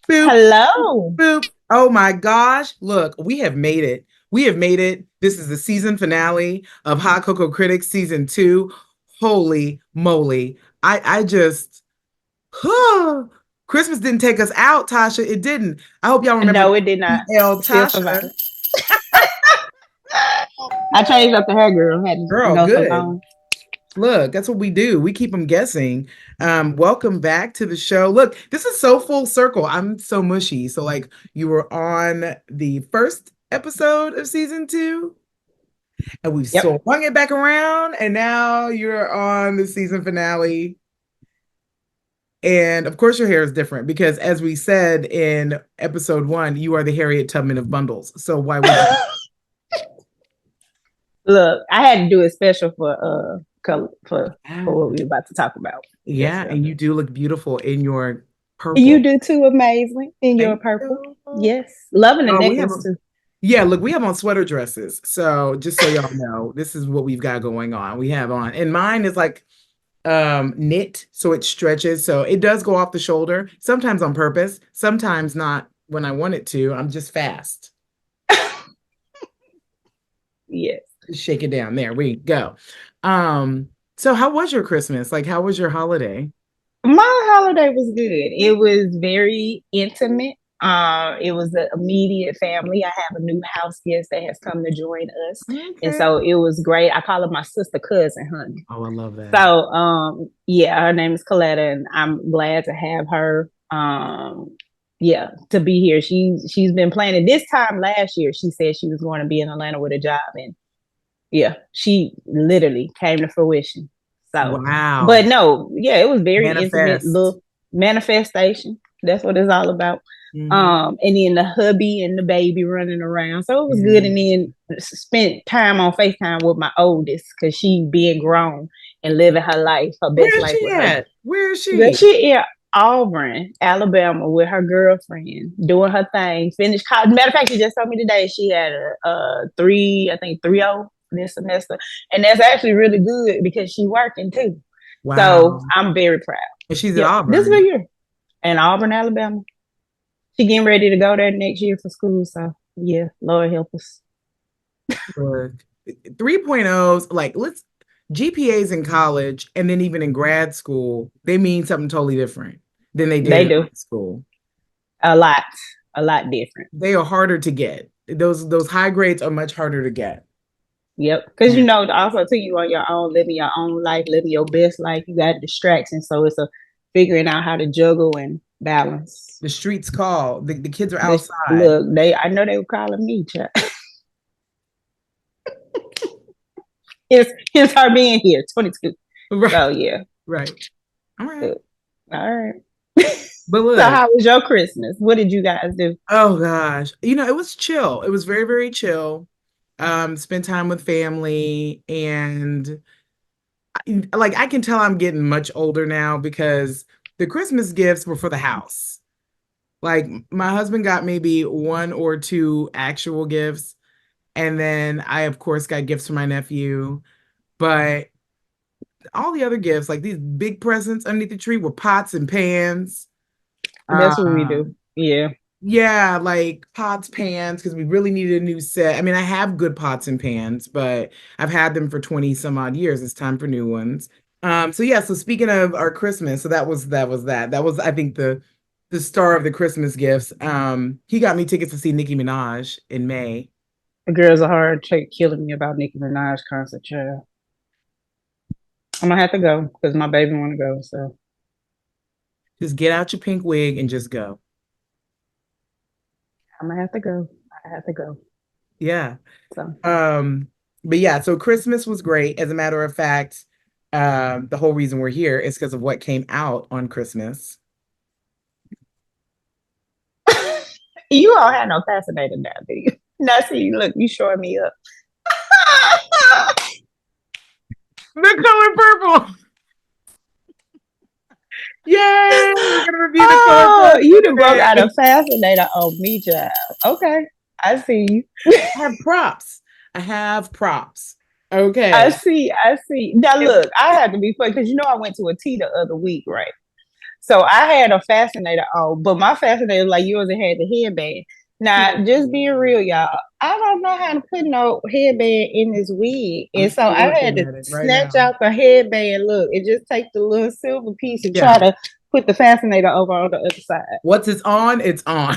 Boop, Hello. boop. Oh my gosh. Look, we have made it. We have made it. This is the season finale of Hot Cocoa Critics season 2. Holy moly. I just Christmas didn't take us out, Tasha. It didn't. I hope y'all remember No, it did not. ATL Still Tasha. surviving. I changed up the hair, girl. Had to Girl, go so good. long. Look, that's what we do. We keep them guessing. Welcome back to the show. Look, this is so full circle. I'm so mushy. So, like, you were on the first episode of season 2, and we've Yep. swung it back around, and now you're on the season finale. And of course, your hair is different because, as we said in episode 1, you are the Harriet Tubman of bundles. So, why would you? Look, I had to do it special for color for Yeah, what we were about to talk about. Yes, yeah, ma'am. and you do look beautiful in your You purple. do too, amazing in your Thank purple. you. Yes, loving the Oh, we have necklace a too. yeah, look, we have on sweater dresses. So just so y'all know, this is what we've got going on. We have on, and mine is like knit, so it stretches. So it does go off the shoulder, sometimes on purpose, sometimes not when I want it to. I'm just fast. Yes. Just shake it down. There we go. So how was your Christmas? Like, how was your holiday? My holiday was good. It was very intimate. It was an immediate family. I have a new house guest that has come to join us, and Okay. so it was great. I call her my sister cousin, honey. Oh, I love So, that. yeah, her name is Coletta, and I'm glad to have her. Yeah, to be here. She's been planning this time last year. She said she was going to be in Atlanta with a job, and yeah, she literally came to fruition. So, but Wow. no, yeah, it was very intimate Manifest. little manifestation. That's what it's all about. Mhm. And then the hubby and the baby running around. So it was good. Yeah. And then spent time on FaceTime with my oldest because she being grown and living her life, her best Where is life she with her. at? Where is But she? she in Auburn, Alabama, with her girlfriend, doing her thing. Finished college. Matter of fact, she just told me today she had a three, I think 3.0 this semester, and that's actually really good because she working too. So Wow. I'm very proud. And she's at Yep, this Auburn. year in Auburn, Alabama. She getting ready to go there next year for school. So yeah, Lord help us. Look, 3.0s, like let's GPAs in college and then even in grad school, they mean something totally different than they did They in high do school. a lot, a lot different. They are harder to get. Those high grades are much harder to get. Yep. Because Yeah. also too, you on your own, living your own life, living your best life. You got distractions. So it's a figuring out how to juggle and balance. The streets call. The kids are This outside. look, I know they were calling me, child. It's her being here, 22. Right. So yeah. Right. All right. All right. But So look, how was your Christmas? What did you guys do? oh gosh. It was chill. It was very, very chill. Spent time with family and like I can tell I'm getting much older now because the Christmas gifts were for the house. Like my husband got maybe one or two actual gifts, and then I of course got gifts for my nephew, but all the other gifts, like these big presents underneath the tree, were pots and pans. That's what we Um, do. Yeah. yeah, like pots, pans, because we really needed a new set. I mean, I have good pots and pans, but I've had them for 20 some odd years. It's time for new ones. So yeah, so speaking of our Christmas, so that. That was, I think, the star of the Christmas gifts. He got me tickets to see Nicki Minaj in May. The girls are hard killing me about Nicki Minaj concert, child. I'm gonna have to go because my baby wanna go. So Just get out your pink wig and just go. I'm gonna have to go. I have to go. Yeah. So Um, but yeah, so Christmas was great. As a matter of fact, the whole reason we're here is because of what came out on Christmas. you all had no fascinator now, do you? Now see, look, you showing me up. The color purple. Yay! We're gonna review the color Oh, purple you done broke out today. a fascinator on me, child. Okay, I see you. I have props. I have props. I Okay. see. I see. Now And look, I had to be funny because I went to a tea the other week, right? So I had a fascinator on, but my fascinator like yours, it had the headband. Now, just being real, y'all, I don't know how to put no headband in this wig. I'm And so I had looking to at it right snatch now. out the headband look and just take the little silver piece and Yeah. try to put the fascinator over on the other side. Once it's on, it's on.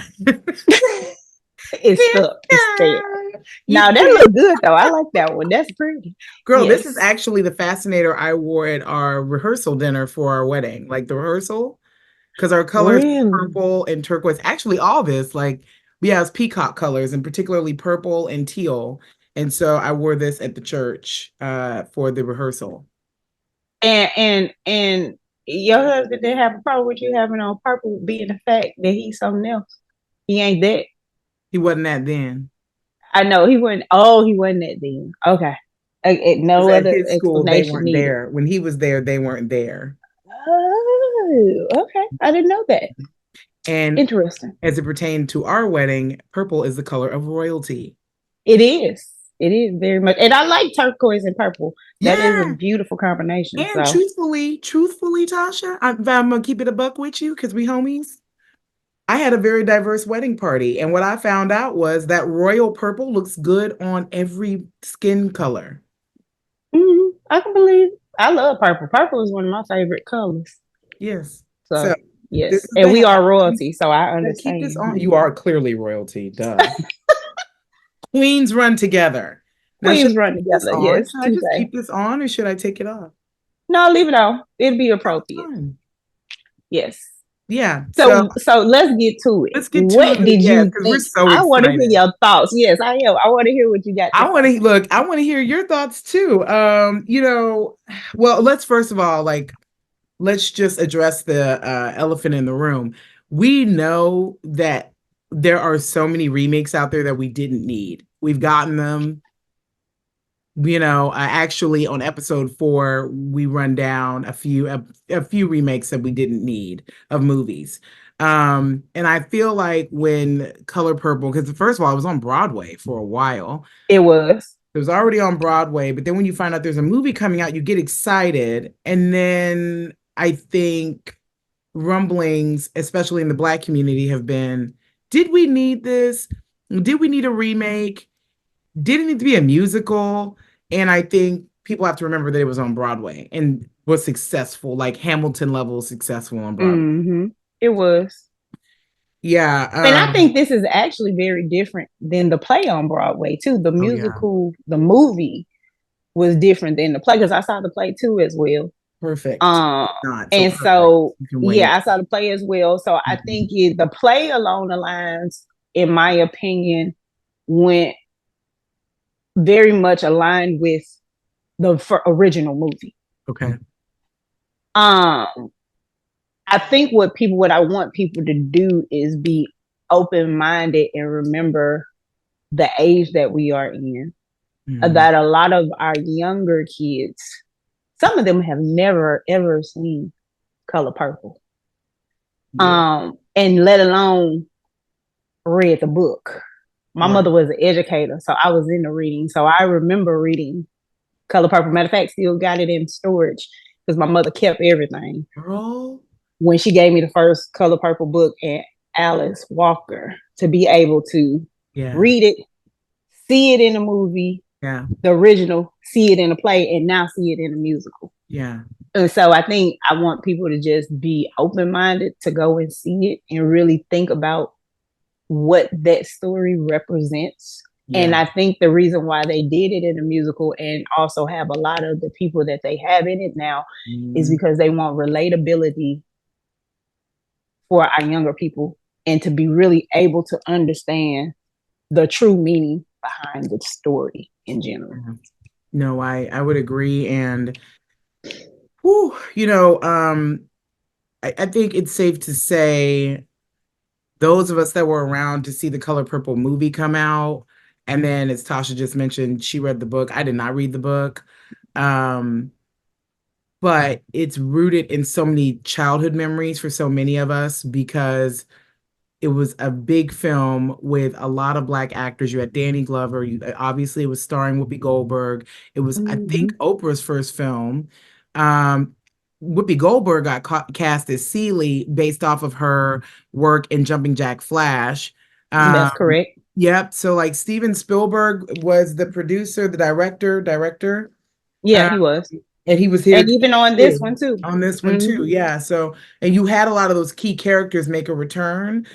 It's stuck. It's there. You Now that can't. look good though. I like that one. That's pretty. Girl, this is Yes. actually the fascinator I wore at our rehearsal dinner for our wedding, like the rehearsal, because our colors Really? purple and turquoise. Actually, all this, like, yeah, it's peacock colors and particularly purple and teal. And so I wore this at the church for the rehearsal. And your husband didn't have a problem with you having on purple, being the fact that he's something else. He ain't that. He wasn't that then. I know he wasn't. Oh, he wasn't that then. Okay. Because No at other his school, they explanation weren't needed. there. When he was there, they weren't there. Oh, okay. I didn't know that. And Interesting. as it pertained to our wedding, purple is the color of royalty. It is. It is very much. And I like turquoise and purple. That is a Yeah. beautiful combination. And So, truthfully, Tasha, I'm gonna keep it a buck with you because we homies. I had a very diverse wedding party, and what I found out was that royal purple looks good on every skin color. I can believe. I love purple. Purple is one of my favorite colors. Yes. So So, this yes. is And the we hat. are royalty. So I Now keep this understand. on. You are clearly royalty, duh. Queens run together. Now, should Queens I run keep this together. on? Yes. Should I Touche. just keep this on, or should I take it off? No, leave it on. It'll be That's appropriate. fine. Yes. Yeah. So So let's get to it. let's get to What it. did Yeah, you because we're think? so I want to hear excited. your thoughts. Yes, I am. I want to hear what you got to I want say. to look, I want to hear your thoughts too. Well, let's first of all, like, let's just address the elephant in the room. We know that there are so many remakes out there that we didn't need. We've gotten them. Actually on episode 4, we run down a few remakes that we didn't need of movies. And I feel like when Color Purple, because first of all, it was on Broadway for a while. It was. It was already on Broadway, but then when you find out there's a movie coming out, you get excited. And then I think rumblings, especially in the Black community, have been, did we need this? Did we need a remake? Did it need to be a musical? And I think people have to remember that it was on Broadway and was successful, like Hamilton level successful on Broadway. It was. Yeah. And I think this is actually very different than the play on Broadway too. The Oh yeah. musical, the movie was different than the play because I saw the play too as well. Perfect. Um, Not so and perfect. so You can yeah, wait. I saw the play as well. So I Mhm. think the play along the lines, in my opinion, went very much aligned with the original movie. Okay. Um, I think what I want people to do is be open minded and remember the age that we are in. Mhm. That a lot of our younger kids, some of them have never ever seen Color Purple, Yeah. and let alone read the book. My Right. mother was an educator, so I was in the reading. So I remember reading Color Purple. Matter of fact, still got it in storage because my mother kept everything. Girl. When she gave me the first Color Purple book and Alice Walker to be able to Yeah. read it, see it in the movie, Yeah. the original, see it in the play, and now see it in the musical. Yeah. And so I think I want people to just be open minded to go and see it and really think about what that story represents. And Yeah. I think the reason why they did it in a musical and also have a lot of the people that they have in it now is Mhm. because they want relatability for our younger people and to be really able to understand the true meaning behind the story in general. No, I would agree. And I think it's safe to say those of us that were around to see the Color Purple movie come out, and then as Tasha just mentioned, she read the book. I did not read the book. Um, but it's rooted in so many childhood memories for so many of us because it was a big film with a lot of Black actors. You had Danny Glover. Obviously, it was starring Whoopi Goldberg. It was, I think, Mm-hmm. Oprah's first film. Um, Whoopi Goldberg got cast as Celie based off of her work in Jumping Jack Flash. That's Um, correct. yep. So like Steven Spielberg was the producer, the director, Yeah, um, he was. and he was here And even on this too, one too. on this one Hmm. too. Yeah. So and you had a lot of those key characters make a return.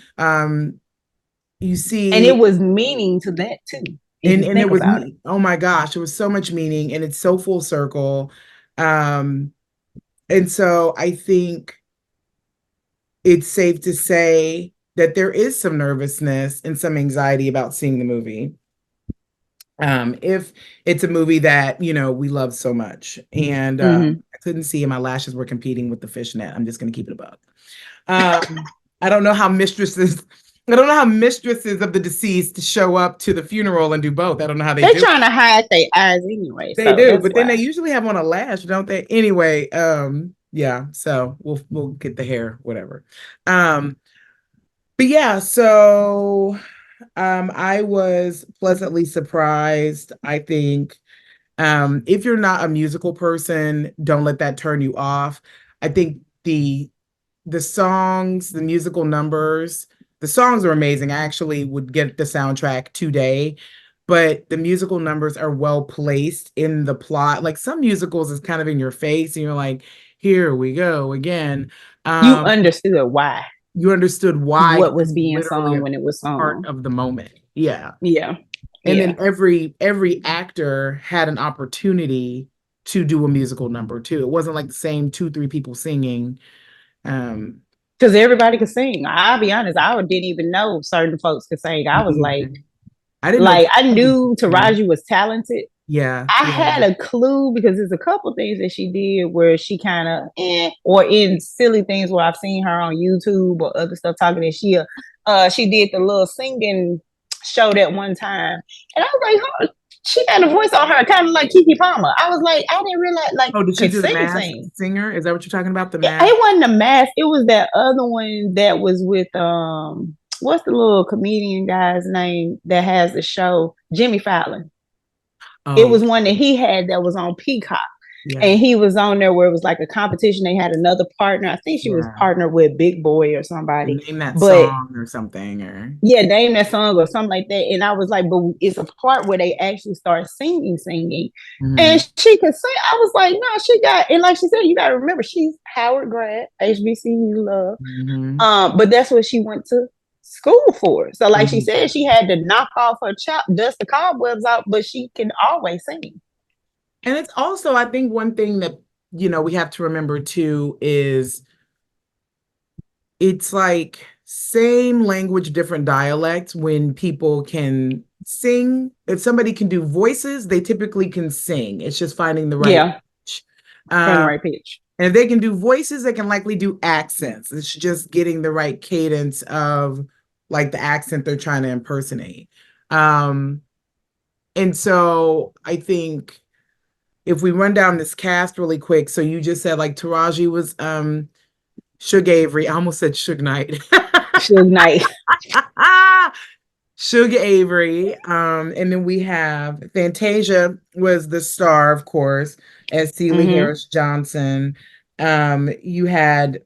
You And it see, was meaning to that too, if you and it think was about it. oh my gosh, it was so much meaning, and it's so full circle. Um, and so I think it's safe to say that there is some nervousness and some anxiety about seeing the movie. If it's a movie that, we love so much. And Hmm. I couldn't see, and my lashes were competing with the fishnet. I'm just going to keep it a buck. I don't know how mistresses of the deceased show up to the funeral and do both. I don't know how they They're do it. trying to hide their eyes anyway, They so do, that's but then they why. usually have on a lash, don't they? Anyway, yeah, so we'll get the hair, whatever. Um, but yeah, so I was pleasantly surprised. I think if you're not a musical person, don't let that turn you off. I think the songs, the musical numbers, the songs are amazing. I actually would get the soundtrack today, but the musical numbers are well placed in the plot. Like some musicals is kind of in your face, and you're like, here we go again. You Um, understood why, you understood why what because was it's being literally sung a when it was part sung. of the moment. Yeah. Yeah. And then Yeah. every actor had an opportunity to do a musical number too. It wasn't like the same two, three people singing. Um, Because everybody could sing. I'll be honest, I didn't even know certain folks could sing. I me was either. like, I didn't know I Taraji knew could sing. Taraji was talented. Yeah, I yeah. had a clue because there's a couple things that she did where she kind of, or in silly things where I've seen her on YouTube or other stuff talking, and she did the little singing show that one time, and I was like, huh, she had a voice on her, kind of like Kiki Palmer. I was like, I didn't realize like Oh, did she could do the sing, Masked sing. Singer? Is that what you're talking about? The Masked? It wasn't a mask. It was that other one that was with what's the little comedian guy's name that has the show? Jimmy Fallon. It Oh, was one that he had that was on Peacock. yeah, And he was on there where it was like a competition. They had another partner. I think she was yeah. partnered with Big Boy or somebody. Name that But song or something, or yeah, name that song or something like that. And I was like, but it's a part where they actually start singing. hmm And she could sing. I was like, no, she got, and like she said, you got to remember, she's Howard grad, HBCU love. hmm But that's what she went to school for. So, like she hmm said, she had to knock off her dust the cobwebs out, but she can always sing. And it's also, I think, one thing that we have to remember too is it's like same language, different dialects. When people can sing, if somebody can do voices, they typically can sing. It's just finding the right Yeah, pitch. from the Um, right pitch. and if they can do voices, they can likely do accents. It's just getting the right cadence of like the accent they're trying to impersonate. Um, and so I think if we run down this cast really quick, so you just said like Taraji was Suge Avery. I almost said Suge Knight. Suge Knight. Suge Avery. And then we have Fantasia was the star, of course, as Celie Mm-hmm. Harris Johnson. You had,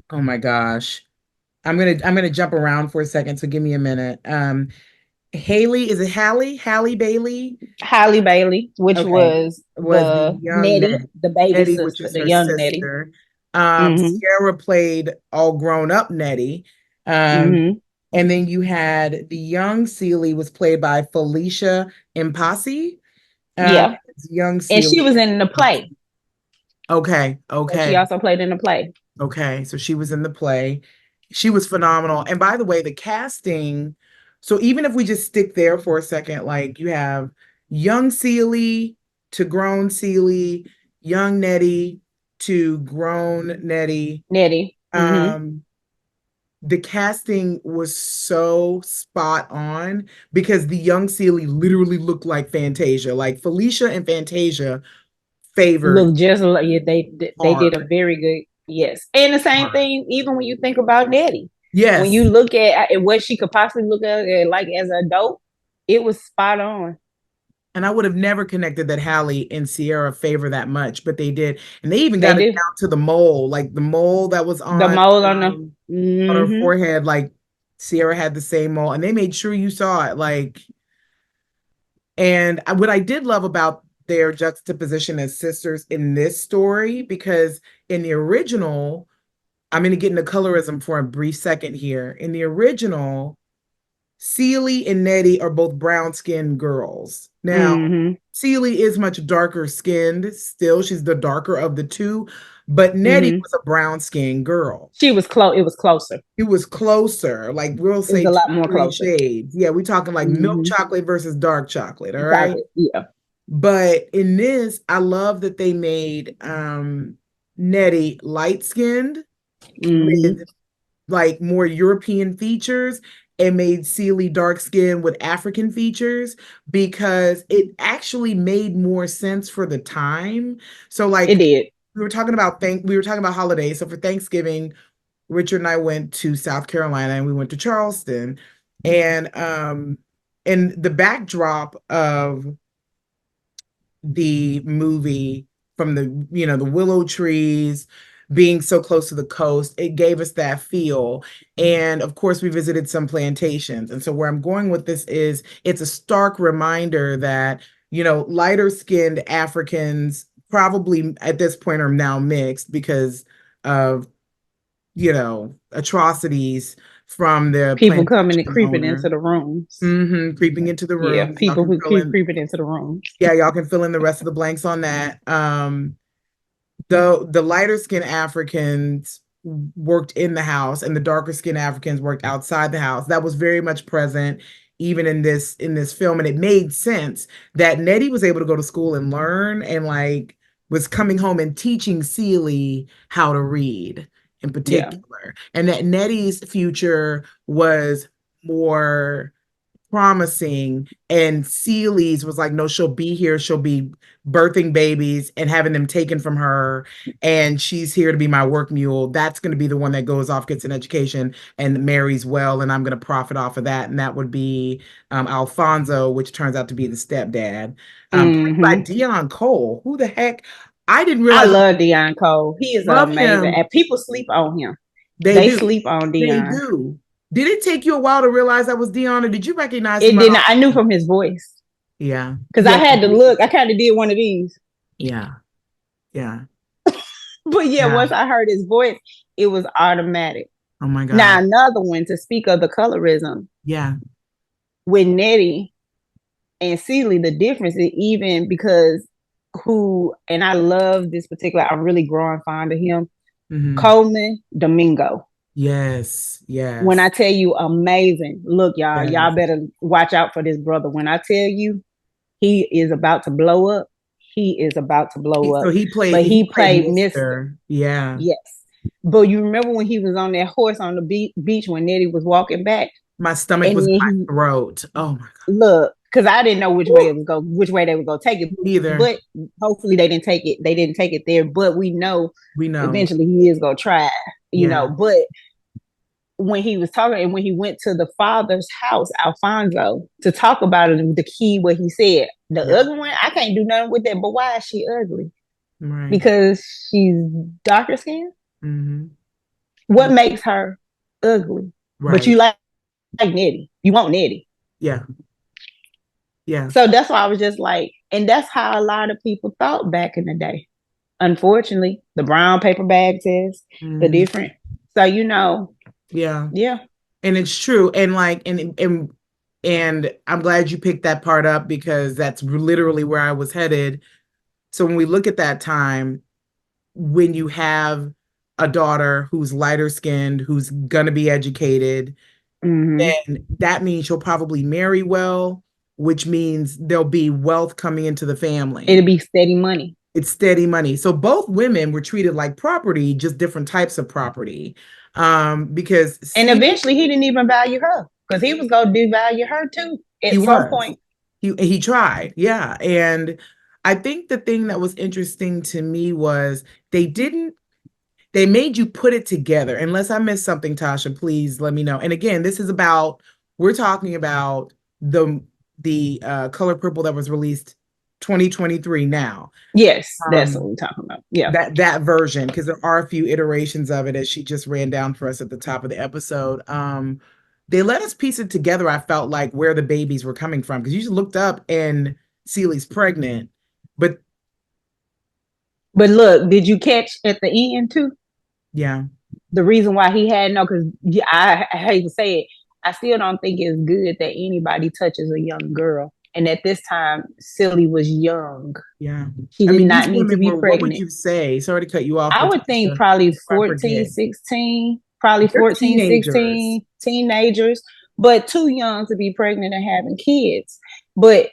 oh my gosh. I'm gonna jump around for a second, so give me a minute. Haley, is it Hallie? Halle Bailey? Halle Bailey, which Okay. was Was the the young Nettie, Nettie. the baby Nettie, which sister, is the her young Nettie. sister. Mm-hmm. Sierra played all grown up Nettie. Um, Mm-hmm. and then you had the young Celie was played by Felicia Impasi. Yeah. Young And she Celie. was in the play. Okay, So she okay. also played in the play. Okay, so she was in the play. She was phenomenal. And by the way, the casting, so even if we just stick there for a second, like you have young Celie to grown Celie, young Nettie to grown Nettie. Nettie. Mm-hmm. Um, the casting was so spot on because the young Celie literally looked like Fantasia. Like Felicia and Fantasia favored Look just like, yeah, they did a hard, very good, yes. And the same hard. thing, even when you think about Nettie, when you Yes. look at what she could possibly look at like as an adult, it was spot on. And I would have never connected that Halle and Sierra favor that much, but they did. And they even They got it do. down to the mole, like the mole that was The mole on the. on her Mm-hmm. forehead, like Sierra had the same mole, and they made sure you saw it. Like, and what I did love about their juxtaposition as sisters in this story, because in the original, I'm going to get into colorism for a brief second here. In the original, Celie and Nettie are both brown skinned girls. Now, Mm-hmm. Celie is much darker skinned still. She's the darker of the two, but Nettie Mm-hmm. was a brown skinned girl. She was close. It was closer. It was closer, like we'll It was say a two, lot more three closer. shades. Yeah, we're talking like milk Mm-hmm. chocolate versus dark chocolate. All right. Chocolate. Yeah. But in this, I love that they made Nettie light skinned with Mm-hmm. like more European features and made Celie dark skinned with African features because it actually made more sense for the time. So It like did. we were talking about holidays. So for Thanksgiving, Richard and I went to South Carolina and we went to Charleston. And the backdrop of the movie from the willow trees being so close to the coast, it gave us that feel. And of course we visited some plantations, and so where I'm going with this is it's a stark reminder that lighter skinned Africans probably at this point are now mixed because of atrocities from the People coming and plantation creeping into owner. the rooms. Creeping into the Yeah, rooms. Y'all people can who fill keep in creeping into the rooms. Yeah, y'all can fill in the rest of the blanks on that. The lighter skinned Africans worked in the house and the darker skinned Africans worked outside the house. That was very much present even in this film. And it made sense that Nettie was able to go to school and learn and like was coming home and teaching Celie how to read in Yeah. particular. And that Nettie's future was more promising, and Celie's was like, no, she'll be here, she'll be birthing babies and having them taken from her, and she's here to be my work mule. That's going to be the one that goes off, gets an education, and marries well, and I'm going to profit off of that. And that would be Alfonso, which turns out to be the stepdad, played by Mm-hmm. Dion Cole. Who the heck? I didn't I realize. love Dion Cole. He is Love amazing. him. And people sleep on him. They They do. sleep on They Dion. do. Did it take you a while to realize that was Dion, or did you recognize It him at didn't. I knew all? from his voice. Yeah. Because I Yeah. had to look. I kind of did one of these. Yeah. Yeah. But yeah, Yeah. once I heard his voice, it was automatic. Oh my Now, God. another one to speak of the colorism Yeah. with Nettie and Celie, the difference is even because and I love this particular, I'm really growing fond of him, Hmm. Coleman Domingo. Yes. When I Yes. tell you amazing, look, y'all Yes. better watch out for this brother. When I tell you he is about to blow up, he is about to blow So up. he played But he he played played Mr. Mr. Yeah. Yes. But you remember when he was on that horse on the beach when Nettie was walking back, My stomach and was in then my he throat. Oh my look, because I didn't know God. which way they would go take it. Me neither. But hopefully they didn't take it. They didn't take it there. But we know We know. eventually he is gonna try. Yeah. But when he was talking and when he went to the father's house, Alfonso, to talk about it, the key what he said, the Yeah. ugly one, I can't do nothing with that. But why is she ugly? Right. Because she's darker skinned. Hmm. What makes her ugly? But you Right. like Nettie. You want Nettie. Yeah. Yeah. So that's why I was just like, and that's how a lot of people thought back in the day. Unfortunately, the brown paper bag test, the Hmm. different. So Yeah. yeah. And it's true. And like, and I'm glad you picked that part up because that's literally where I was headed. So when we look at that time, when you have a daughter who's lighter skinned, who's gonna be educated, Mm-hmm. then that means she'll probably marry well, which means there'll be wealth coming into the family. It'll be steady money. It's steady money. So both women were treated like property, just different types of property. Because And see, eventually he didn't even value her because he was going to devalue her too he at some was. point. He tried, yeah. And I think the thing that was interesting to me was they didn't they made you put it together. Unless I missed something, Tasha, please let me know. And again, we're talking about the Color Purple that was released 2023 now. Yes, that's what Um, we're talking about. Yeah. that version, because there are a few iterations of it, as she just ran down for us at the top of the episode. They let us piece it together. I felt like where the babies were coming from, because you just looked up and Celie's pregnant, but But look, did you catch at the end too? yeah, The reason why he had no, because yeah, I hate to say it, I still don't think it's good that anybody touches a young girl. And at this time, Silly was young. yeah. She I did mean, these not need to women be were, what would pregnant. you say? Sorry to cut you off, I would think Natasha, probably I 14, forget. 16, probably They're 14, teenagers. 16, teenagers, but too young to be pregnant and having kids. But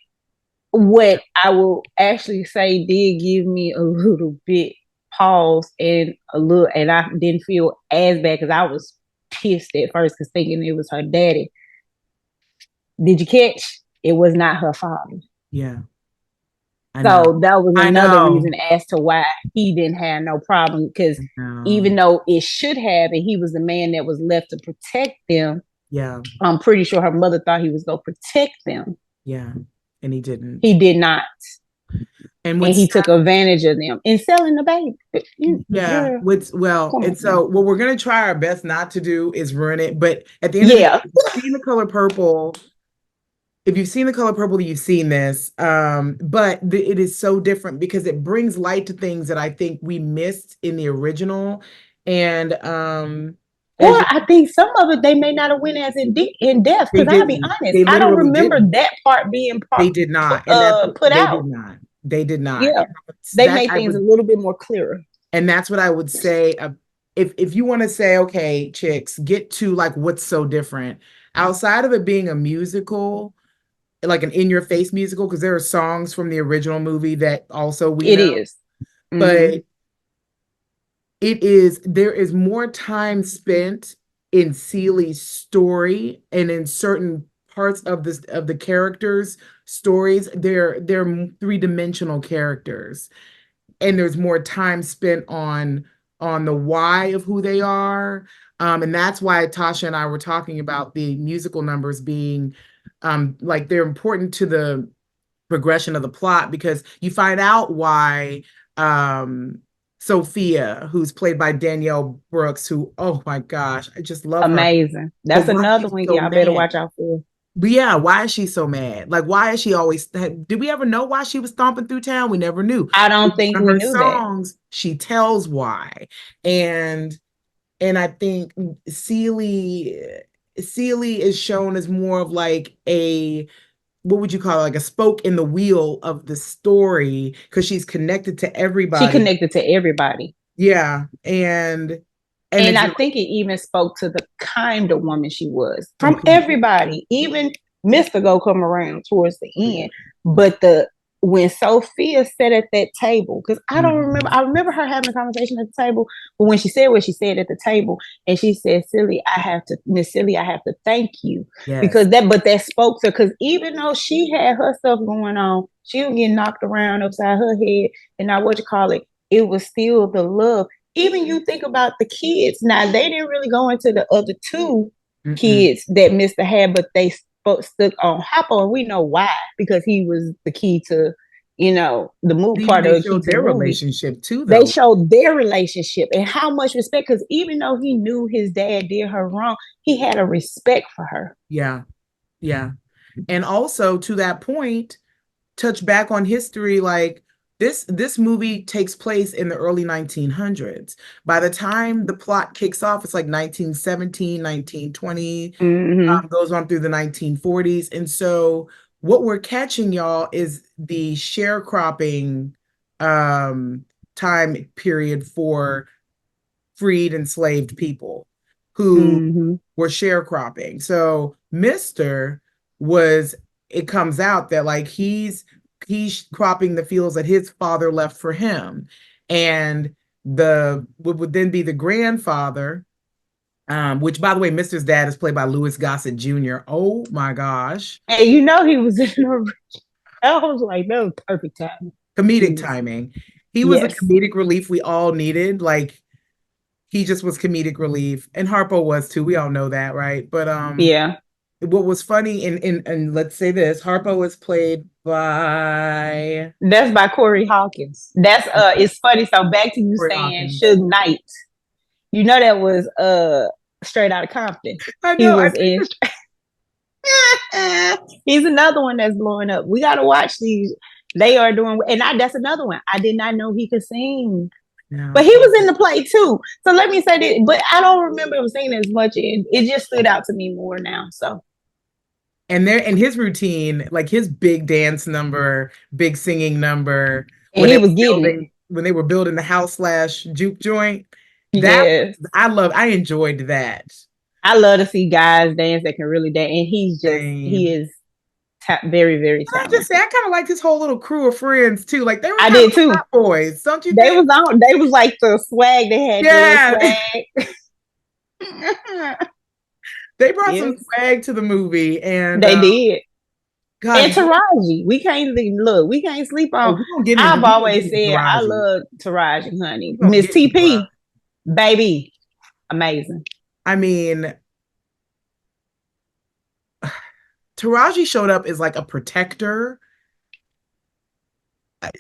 what I will actually say did give me a little bit pause and a little, and I didn't feel as bad because I was pissed at first because thinking it was her daddy. Did you catch? It was not her father. Yeah, I know. So that was I another reason know. as to why he didn't have no problem because I know. even though it should have, and he was the man that was left to protect them, Yeah, I'm pretty sure her mother thought he was going to protect them. yeah. And he didn't. He did not. And And what's he took advantage of them in selling the baby. yeah, Girl, what's well, come and on now. so what we're gonna try our best not to do is ruin it. But at the end of the day, Yeah. if you've seen the color purple, if you've seen the color purple, you've seen this. But it is so different because it brings light to things that I think we missed in the original. And Or as you, I think some of it they may not have went as in depth they because I'll be didn't, honest, they I don't literally remember didn't. that part being They did not, and that's put they did out. not. They did not. Yeah, And they that made I things a would, little bit more clearer. and that's what I would say. If you want to say, okay, chicks, get to like what's so different outside of it being a musical, like an in-your-face musical, because there are songs from the original movie that also we It know, is. Mm-hmm. but there is more time spent in Celie's story and in certain parts of the characters' stories. They're three-dimensional characters, and there's more time spent on the why of who they are. And that's why Tasha and I were talking about the musical numbers being like they're important to the progression of the plot, because you find out why um Sophia, who's played by Danielle Brooks, who, oh my gosh, I just love her, Amazing. but That's why another she's one so y'all better mad. watch out for. But yeah, why is she so mad? Like, why is she always? Did we ever know why she was stomping through town? We never knew. I In don't think one of we her knew that. songs, she tells why, and and I think Celie is shown as more of like a, what would you call it? Like a spoke in the wheel of the story, because she's connected to She everybody. connected to everybody. Yeah, and And it's I think it even spoke to the kind of woman she was from completely, everybody, even Mr. Go come around towards the end. But the when Sophia sat at that table, because I don't remember, mhm. I remember her having a conversation at the table, but when she said what she said at the table, and she said, Silly, I have to, Miss Silly, I have to thank you. Yes, Because that, but that spoke to her, because even though she had her stuff going on, she was getting knocked around upside her head, and now what you call it, it was still the love. Even you think about the kids. Now they didn't really go into the other two mm-mm. kids that Mr. had, but they stuck on Hoppo, and we know why, because he was the key to, the move Even part they of the key showed to the their movie. relationship too, They though. showed their relationship and how much respect, because even though he knew his dad did her wrong, he had a respect for her. Yeah, yeah, and also to that point, touch back on history, like this movie takes place in the early 1900s. By the time the plot kicks off, it's like 1917, 1920, Mm-hmm. goes on through the 1940s. And so what we're catching, y'all, is the sharecropping um time period for freed enslaved people who Mm-hmm. were sharecropping. So Mr. was, it comes out that like he's cropping the fields that his father left for him. And the what would then be the grandfather, which by the way, Mr.'s dad is played by Louis Gossett Jr. Oh my gosh. And he was in the. I was like, that was perfect time. Comedic Yes. timing. He was the Yes. comedic relief we all needed. Like he just was comedic relief. And Harpo was too. We all know that, right? But Yeah. what was funny, and let's say this, Harpo was played by That's by Corey Hawkins. That's it's funny. So back to you Corey saying Hawkins. Suge Knight. You know that was straight out of Compton. I He know. was in he's another one that's blowing up. We gotta watch these. They are doing and that's another one. I did not know he could sing. But No. he was in the play too. So let me say that, but I don't remember him singing as much. It just stood out to me more now. So And there and his routine, like his big dance number, big singing number, and he was getting it. when they were building the house slash juke joint, that Yes. I enjoyed that. I love to see guys dance that can really dance. And he Same. is very, very Can I just say talented. I kind of liked his whole little crew of friends too. Like they were I kind of did too. hot boys, don't you think? They was like the swag. They had their Yeah. swag. They brought some Yes, swag to the movie, and they did. And God, Taraji, we can't look. We can't sleep oh, on. we're I've gonna get always into said I Taraji. love Taraji, honey. We're gonna Miss get into Taraji. TP, baby, amazing. I mean, Taraji showed up as like a protector.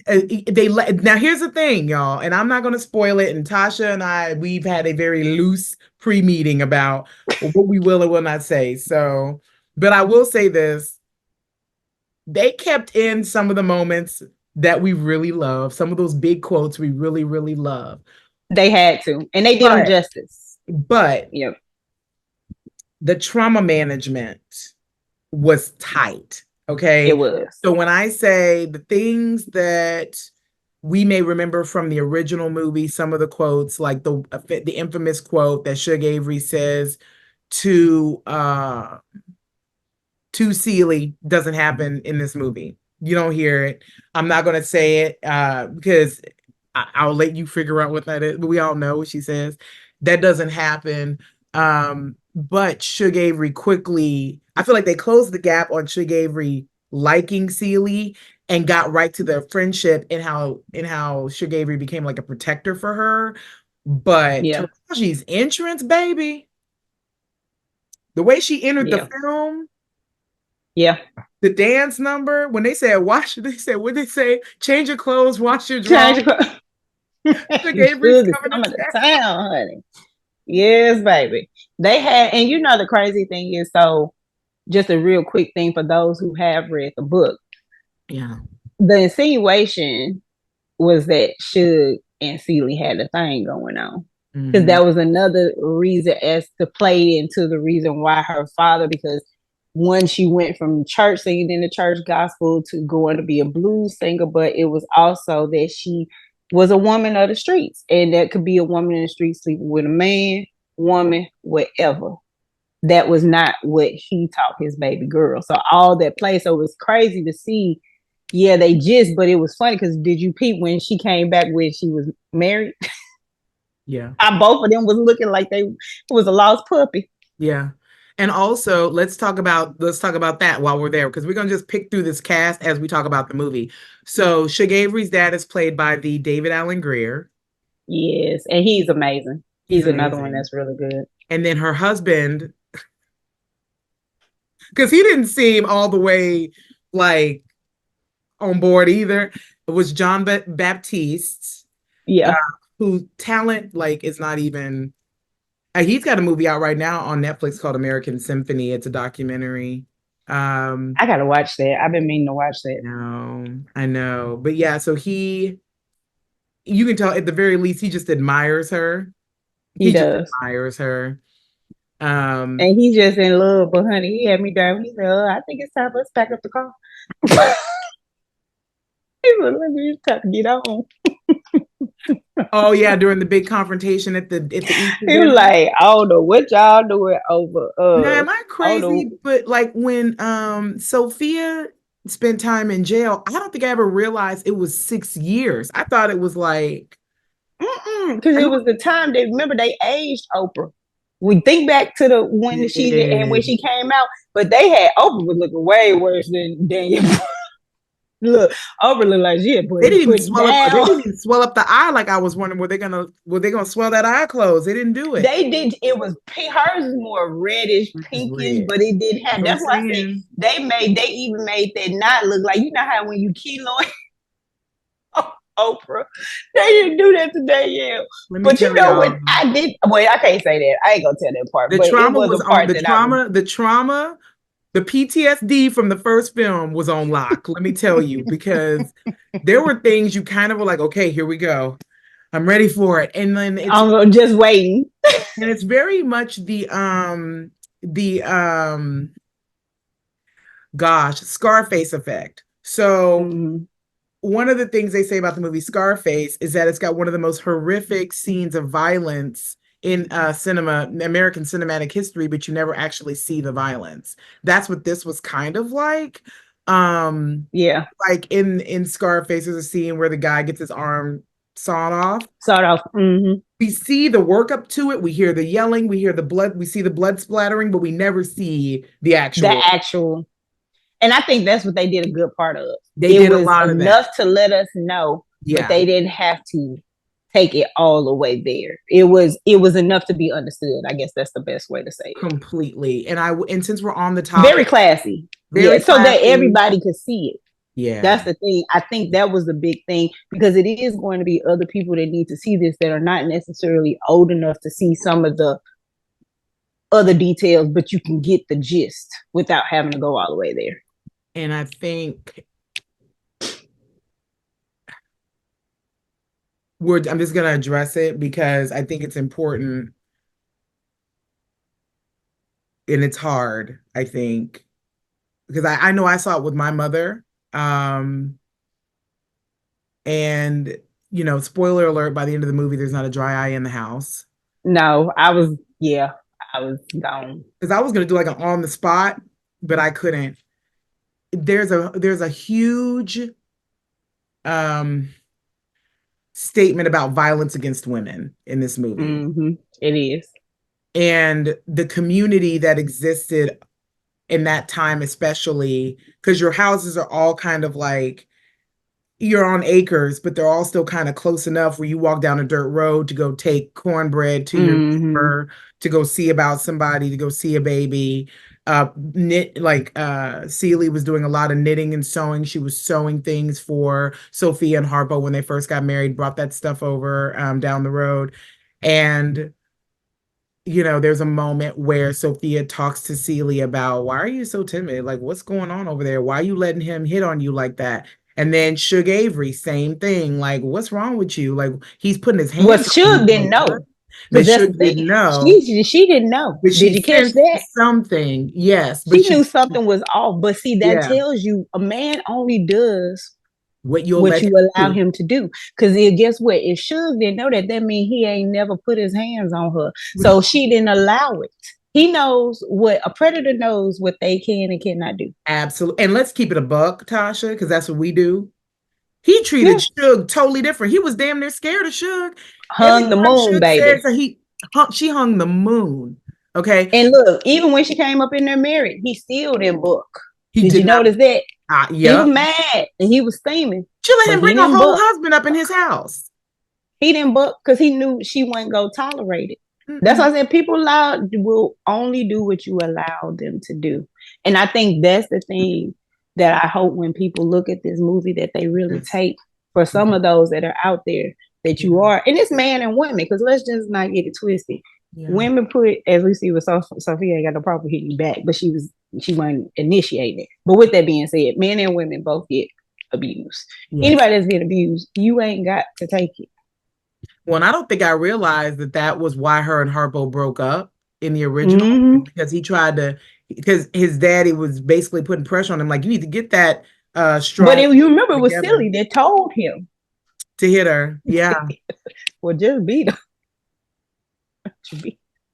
They let now. Here's the thing, y'all, and I'm not going to spoil it. And Tasha and we've had a very loose pre-meeting about what we will and will not say. So, but I will say this: they kept in some of the moments that we really love, some of those big quotes we really, really love. They had to, and they did them But, justice. but Yep, the trauma management was tight. it Okay. was. So when I say the things that we may remember from the original movie, some of the quotes, like the infamous quote that Suge Avery says to to Celie, doesn't happen in this movie. You don't hear it. I'm not gonna say it because I'll let you figure out what that is. But we all know what she says. That doesn't happen. But Suge Avery quickly, I feel like they closed the gap on Suge Avery liking Celie and got right to the friendship and how Suge Avery became like a protector for her. But Yeah, Taraji's entrance, baby, the way she entered the yeah, film, yeah. the dance number, when they said wash, they said, what they say? Change your clothes, wash your drawers. Change. Suge Avery's Suge is coming coming to to town. town, honey. Yes, baby. They had, and you know the crazy thing is, so just a real quick thing for those who have read the book. Yeah. The insinuation was that Suge and Celie had a thing going on. Because Mm-hmm. that was another reason as to play into the reason why her father, because one, she went from church singing in the church gospel to going to be a blues singer, but it was also that she was a woman of the streets. And that could be a woman in the streets sleeping with a man, woman, whatever. That was not what he taught his baby girl. So all that play. So it was crazy to see. Yeah, they just, but it was funny because did you peep when she came back when she was married? Yeah. Both of them was looking like they was a lost puppy. Yeah. And also, let's talk about that while we're there, because we're gonna just pick through this cast as we talk about the movie. So Suge Avery's dad is played by the David Allen Greer. Yes, and he's amazing. He's He's another one amazing. that's really good. And then her husband, because he didn't seem all the way like on board either, it was John Baptiste, uh, Yeah, who talent like is not even. He's got a movie out right now on Netflix called American Symphony. It's a documentary. I gotta watch that. I've been meaning to watch that. No, I know, but yeah. So you can tell at the very least, he just admires her. He He just does, admires her. Um, and he's just in love. But honey, he had me driving. He said, "I think it's time for us to pack up the car." He said, "Let me just have to get on." oh yeah, during the big confrontation at the Easter He was dinner. like, "I don't know what y'all doing over Now, am I I don't know." crazy? But like when Sophia spent time in jail, I don't think I ever realized it was 6 years. I thought it was like Because I it know was the time that remember they aged Oprah. We think back to the when it she did and when did. she came out, but they had Oprah was looking way worse than Daniel. Look, Oprah looked like she had They didn't even put swell up. They down. didn't even swell up the eye like I was wondering. Were they gonna swell that eye closed? They didn't do it. They did. It was pink. Hers was more reddish, It was pinkish, red. but it did have. You know what I'm That's why I say saying? they made. They even made that knot look like how when you keloid Oprah, they didn't do that today, yeah. Let me But you tell know what y'all. I did? Well, I can't say that. I ain't gonna tell that part. The But it trauma was was a on part the that I was. trauma, the trauma, the PTSD from the first film was on lock. Let me tell you, because there were things you kind of were like, okay, here we go. I'm ready for it. And then I'm just waiting. it's very much the gosh, Scarface effect. So Mm-hmm. one of the things they say about the movie Scarface is that it's got one of the most horrific scenes of violence in American cinematic history, but you never actually see the violence. That's what this was kind of like. Um, Yeah, like in Scarface, there's a scene where the guy gets his arm sawed off. sort of. Mm-hmm. We see the work up to it. We hear the yelling. We hear the blood. We see the blood splattering, but we never see the The actual. actual, and I think that's what they did a good part of. They It did a was lot of that. enough to let us know, but Yeah. they didn't have to take it all the way there. It was enough to be understood. I guess that's the best way to say it. Completely. And since we're on the Very topic, classy. Yeah, very so that classy. everybody could see it. Yeah. That's the thing. I think that was the big thing because it is going to be other people that need to see this that are not necessarily old enough to see some of the other details, but you can get the gist without having to go all the way there. And I think I'm just gonna address it because I think it's important and it's hard, I think. Because I know I saw it with my mother. Um, and spoiler alert, by the end of the movie, there's not a dry eye in the house. No, yeah, I was gone. Because I was gonna do like an on the spot, but I couldn't. There's a huge um statement about violence against women in this movie. Mm-hmm. It is. And the community that existed in that time, especially because your houses are all kind of like you're on acres, but they're all still kind of close enough where you walk down a dirt road to go take cornbread to your Mm-hmm. neighbor, to go see about somebody, to go see a baby. Knit like Celie was doing a lot of knitting and sewing. She was sewing things for Sophia and Harpo when they first got married, brought that stuff over down the road. And there's a moment where Sophia talks to Celia about, why are you so timid? Like, what's going on over there? Why are you letting him hit on you like that? And then Suge Avery, same thing. Like, what's wrong with you? Like, he's putting his Well, hands on Suge you. didn't Like, what? know But because that's the Suge thing. didn't know. She didn't know. But Did she you catch sensed that? something. Yes. But She she, knew something was off. But see, that yeah, tells you a man only does what you'll what let you him allow do. him to do. Because guess what? If Suge didn't know that, that means he ain't never put his hands on her. So she didn't allow it. He knows what a predator knows what they can and cannot do. Absolutely. And let's keep it a buck, Tasha, because that's what we do. He treated Yeah. Suge totally different. He was damn near scared of Suge. Every Hung the time moon, Suge said baby. so, she hung the moon. Okay, And look, even when she came up in there married, he still didn't book. he Did did you not. notice that? He was Yep. mad and he was steaming, She let but him he bring a didn't whole book. husband up in his house. He didn't book because he knew she wasn't gonna tolerate it. That's Mm-mm. why I said people will only do what you allow them to do. And I think that's the thing that I hope when people look at this movie that they really Yes. take for some of those that are out there that you Yeah. are, and it's man and women, because let's just not get it twisted. Yeah. Women put, as we see with Sophia, ain't got no problem hitting you back, but she wasn't initiating it. But with that being said, men and women both get abused. Yes. Anybody that's getting abused, you ain't got to take it. Well, and I don't think I realized that that was why her and Harpo broke up in the original, Mm-hmm. because he tried to, because his daddy was basically putting pressure on him, like, you need to get that But strong you remember it was together silly that told him, to hit her. Yeah. well, just beat him.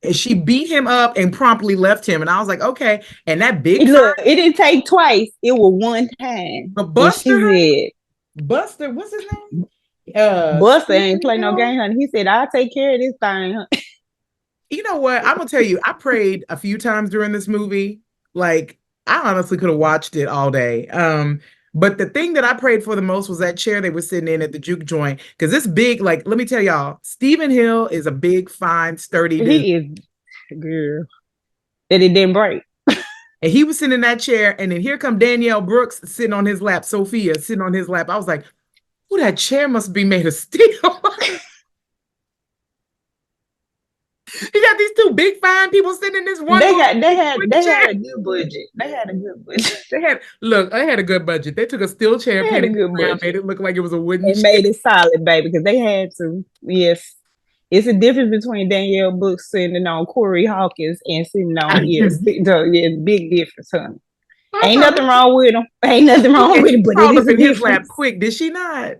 And she beat him up and promptly left him. And I was like, okay. And that big fight, Look, it didn't take twice. It was one time. but And she Buster, what's his name? said, Buster ain't play no Springfield. game, honey. He said, I'll take care of this thing. Honey. You know what? I'm gonna tell you, I prayed a few times during this movie. Like, I honestly could have watched it all day. But the thing that I prayed for the most was that chair they were sitting in at the juke joint. Because it's big, like, let me tell y'all, Stephen Hill is a big, fine, sturdy dude. He is, girl, that it didn't break. And he was sitting in that chair, and then here come Danielle Brooks sitting on his lap, Sophia sitting on his lap. I was like, oh, that chair must be made of steel. You got these two big fine people sitting in this one They little got they had quick they chair. had a good budget. They had a good budget. They had a good budget. They took a steel chair, They had a painted it good brown, made budget it look like it was a wooden and chair. made it solid, baby, because they had to. Yes. It's a difference between Danielle Brooks sitting on Corey Hawkins and sitting on, yes, yes, big difference, honey. I Ain't thought, nothing wrong with him. Ain't nothing wrong and with she it, but it crawled is up a in his lap difference. quick, did she not?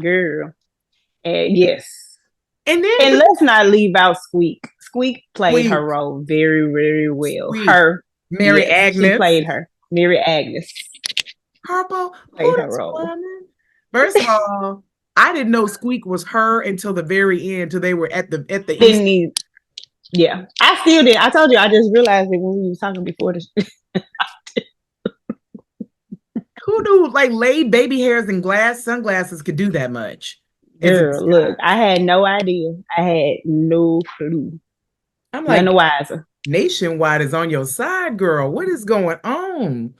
Girl. And yes. And then And the let's not leave out Squeak. Squeak played her squeak, role very, very well. squeak, Her, Mary yes, she Agnes, played her. Mary Agnes Harpo, who played her this role. woman? First of all, I didn't know Squeak was her until the very end, till they were at the East. Didn't need, yeah. I still did. I told you, I just realized it when we was talking before this. Who knew like laid baby hairs and glass sunglasses could do that much? Is it? Girl, look, I had no idea. I had no clue. I'm None like, the wiser. Nationwide is on your side, girl. What is going on?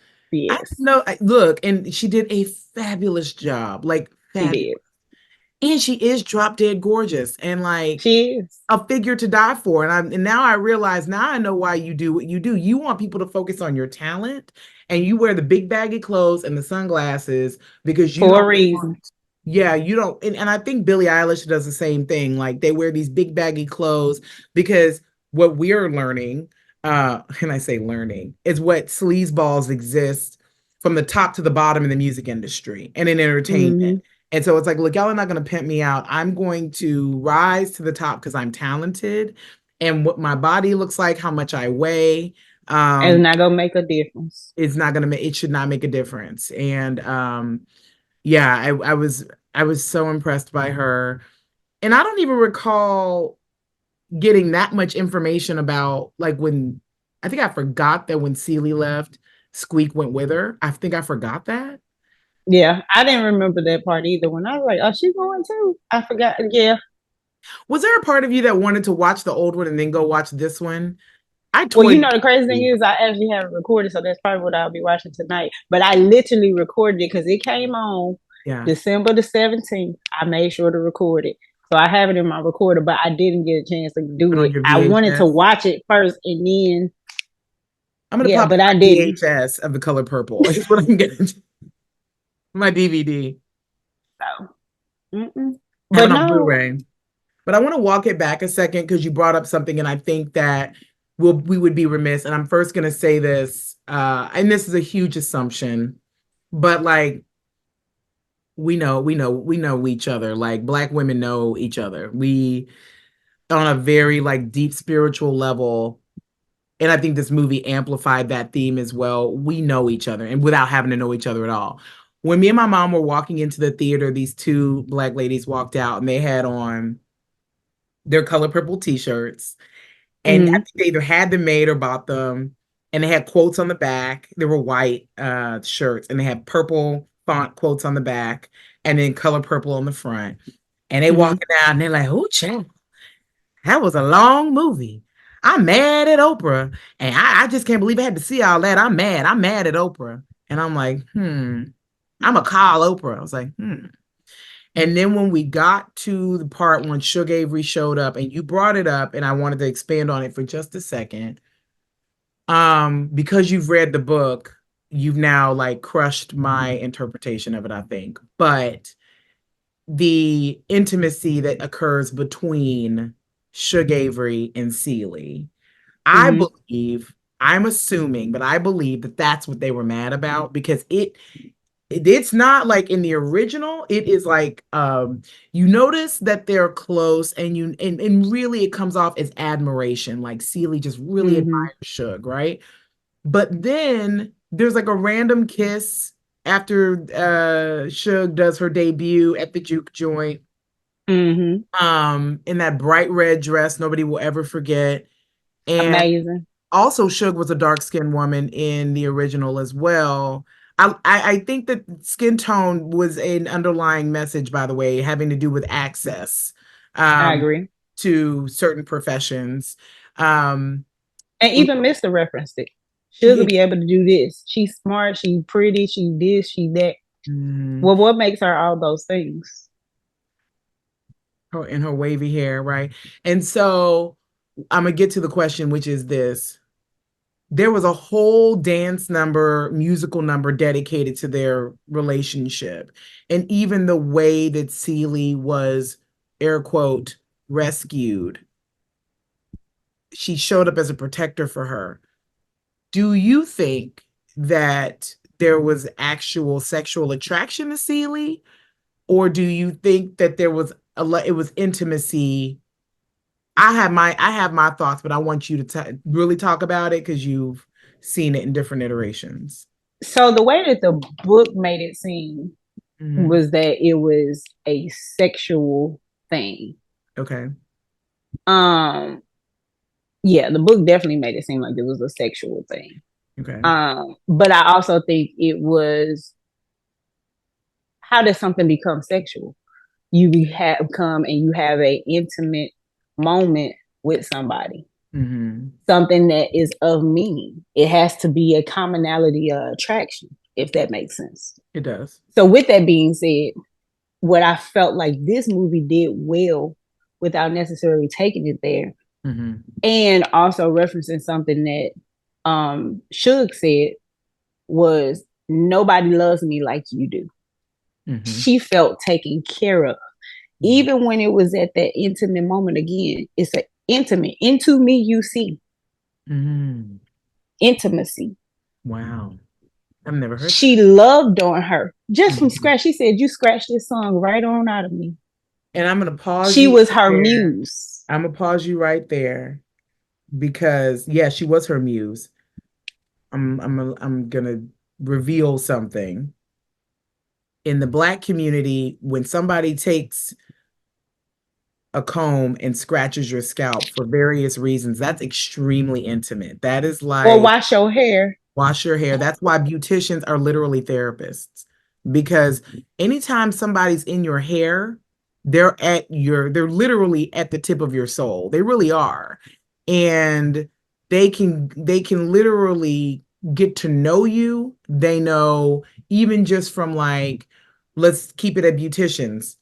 I Yes, know. Look, and she did a fabulous job, like she fabulous. did. And she is drop dead gorgeous and like She is. a figure to die for. And now I realize now I know why you do what you do. You want people to focus on your talent, and you wear the big baggy clothes and the sunglasses because you For a don't want, reason. yeah, you don't. And I think Billie Eilish does the same thing. Like they wear these big baggy clothes because what we're learning, and I say learning, is what sleazeballs exist from the top to the bottom in the music industry and in entertainment. Mm-hmm. And so it's like, look, y'all are not going to pimp me out. I'm going to rise to the top because I'm talented and what my body looks like, how much I weigh. It's Um, not gonna make a difference. it's not going to make, it should not make a difference. And yeah, I was so impressed by her. And I don't even recall getting that much information about like when I think I forgot that when Celie left, Squeak went with her. I think I forgot that. Yeah, I didn't remember that part either. When I was like, "Oh, she's going too," I forgot. Yeah. Was there a part of you that wanted to watch the old one and then go watch this one? I Well, you toyed know, the crazy thing is, I actually have it recorded, so that's probably what I'll be watching tonight. But I literally recorded it because it came on yeah, December the 17th. I made sure to record it. So I have it in my recorder, but I didn't get a chance to do put on it. your I wanted to VHS. watch it first and then, I'm gonna yeah, pop but I in my didn't. VHS of The Color Purple. Is what I'm getting to. My DVD. So, mm-mm. I have it But on no, Blu-ray. But I want to walk it back a second because you brought up something, and I think that we would be remiss. And I'm first gonna say this, and this is a huge assumption, but like we know each other. Like Black women know each other. We on a very like deep spiritual level. And I think this movie amplified that theme as well. We know each other and without having to know each other at all. When me and my mom were walking into the theater, these two Black ladies walked out and they had on their color purple t-shirts. And I mm-hmm, think they either had them made or bought them. And they had quotes on the back. They were white shirts and they had purple font quotes on the back and then color purple on the front. And they mm-hmm. walking out and they're like, oh, child, that was a long movie. I'm mad at Oprah. And I just can't believe I had to see all that. I'm mad. I'm mad at Oprah. And I'm like, I'm a call Oprah. I was like, And then when we got to the part when Suge Avery showed up and you brought it up and I wanted to expand on it for just a second. Because you've read the book, you've now like crushed my interpretation of it, I think. But the intimacy that occurs between Suge Avery and Celie. I Mm-hmm. believe, I'm assuming, but I believe that that's what they were mad about because it's not like in the original. It is like you notice that they're close and and really it comes off as admiration. Like Celie just really Mm-hmm. admires Suge, right? But then there's like a random kiss after Suge does her debut at the juke joint Mm-hmm. in that bright red dress nobody will ever forget. And Amazing. also Suge was a dark-skinned woman in the original as well. I think that skin tone was an underlying message, by the way, having to do with access I um, agree. to certain professions. Um, And even Mr. referenced it. She'll yeah, be able to do this. She's smart, she's pretty, she this, she that. mhm. Well, what makes her all those things? Her in her wavy hair, right? And so I'm gonna get to the question, which is this. There was a whole dance number, musical number dedicated to their relationship. And even the way that Celie was, air quote, rescued, she showed up as a protector for her. Do you think that there was actual sexual attraction to Celie? Or do you think that there was it was intimacy? I have my thoughts, but I want you to really talk about it because you've seen it in different iterations. So the way that the book made it seem Hmm. was that it was a sexual thing. Okay. Um, yeah, the book definitely made it seem like it was a sexual thing. Okay. But I also think it was, how does something become sexual? You have come and you have a intimate moment with somebody, Hmm. something that is of meaning. It has to be a commonality of attraction, if that makes sense. It does. So with that being said, what I felt like this movie did well without necessarily taking it there, Hmm. and also referencing something that Suge said, was nobody loves me like you do. Hmm. She felt taken care of. Even when it was at that intimate moment again, it's an intimate, into me you see, Hmm. intimacy. Wow. I've never heard She that. loved on her just from Mhm. scratch. She said, "You scratched this song right on out of me." And I'm gonna pause She you was right her there. muse. I'm gonna pause you right there because yeah, she was her muse. I'm gonna reveal something. In the Black community, when somebody takes a comb and scratches your scalp for various reasons, that's extremely intimate. That is Or like wash your hair. wash your hair. That's why beauticians are literally therapists. Because anytime somebody's in your hair, they're literally at the tip of your soul. They really are. And they can literally get to know you. They know even just from like, let's keep it at beauticians,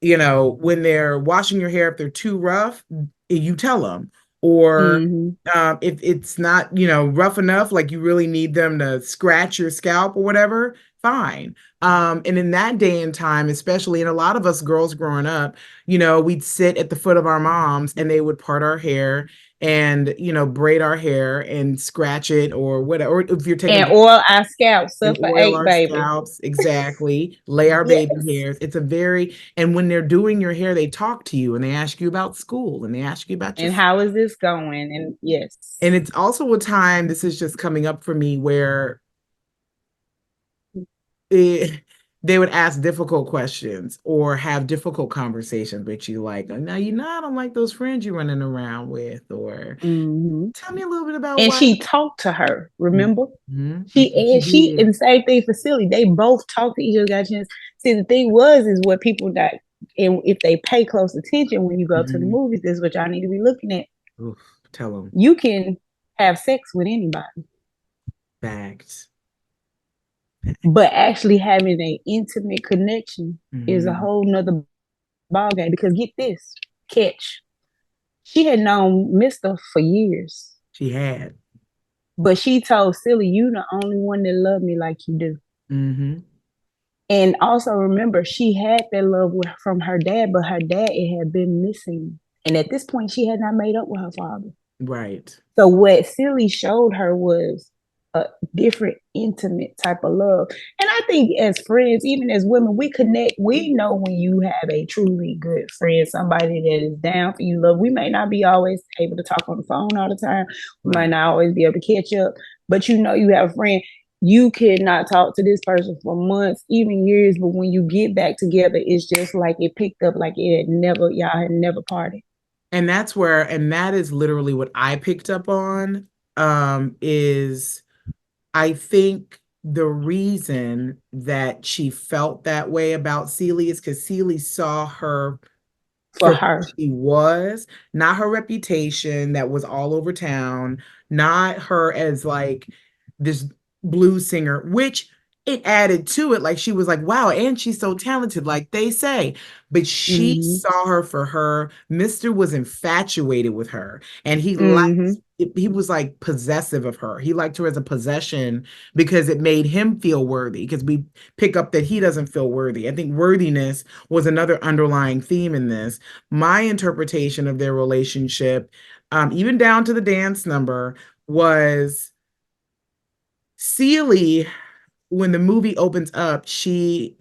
when they're washing your hair, if they're too rough, you tell them. Or Mm-hmm. if it's not, rough enough, like you really need them to scratch your scalp or whatever, fine. And in that day and time, especially, and a lot of us girls growing up, we'd sit at the foot of our moms and they would part our hair and, braid our hair and scratch it or whatever. Or if you're taking And oil our scalp, and suffer oil ache, our baby. scalps, exactly, lay our baby Yes. hairs. And when they're doing your hair, they talk to you and they ask you about school and they ask you about your, And how is this going? And yes. and it's also a time, this is just coming up for me, where it, they would ask difficult questions or have difficult conversations with you, like, now, I don't like those friends you're running around with, or Mm-hmm. tell me a little bit about And why. she talked to her, remember? Mm-hmm. She She did. and the same thing for Silly. They both talked to each other, got a chance. See, the thing is what people got, and if they pay close attention when you go to the Mm-hmm. movies, this is what y'all need to be looking at. Oof, tell them You can have sex with anybody, facts. but actually having an intimate connection is a Mm-hmm. whole nother ball game. Because get this, catch. She had known Mister for years, She had. but she told Silly, "You the only one that love me like you do." Mm-hmm. And also remember, she had that love from her dad, but her dad, it had been missing. And at this point, she had not made up with her father. Right. So what Silly showed her was a different, intimate type of love. And I think as friends, even as women, we connect. We know when you have a truly good friend, somebody that is down for you. Love. We may not be always able to talk on the phone all the time. We might Right. not always be able to catch up, but you have a friend. You cannot talk to this person for months, even years, but when you get back together, it's just like it picked up, like y'all had never parted. And that is literally what I picked up on, is I think the reason that she felt that way about Celie is because Celie saw her for for who her. she was, not her reputation that was all over town, not her as like this blues singer, which it added to it. Like she was like, wow, and she's so talented, like they say. But she Mm-hmm. saw her for her. Mr. was infatuated with her, and Mm-hmm. he was like possessive of her. He liked her as a possession because it made him feel worthy. Because we pick up that he doesn't feel worthy. I think worthiness was another underlying theme in this. My interpretation of their relationship, even down to the dance number, was Celie, when the movie opens up,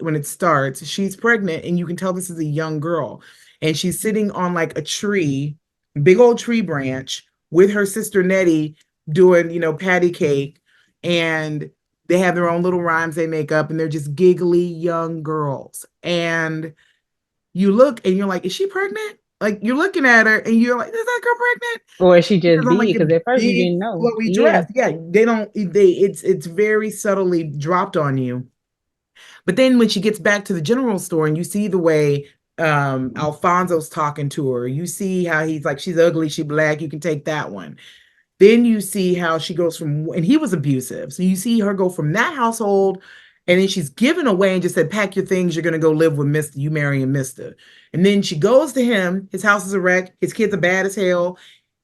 when it starts, she's pregnant, and you can tell this is a young girl. And she's sitting on like a tree, big old tree branch, with her sister Nettie doing, patty cake. And they have their own little rhymes they make up, and they're just giggly young girls. And you look and you're like, is she pregnant? Like you're looking at her and you're like, is that girl pregnant? Or she She has just on like be a because at first you big didn't know. flowy Yeah. dress. Yeah, they don't they it's very subtly dropped on you. But then when she gets back to the general store and you see the way Alfonso's talking to her, you see how he's like, she's ugly, she black, you can take that one. Then you see how she goes from, and he was abusive. So you see her go from that household, and then she's given away and just said, pack your things, you're going to go live with Mr. You marrying Mr. And then she goes to him, his house is a wreck, his kids are bad as hell.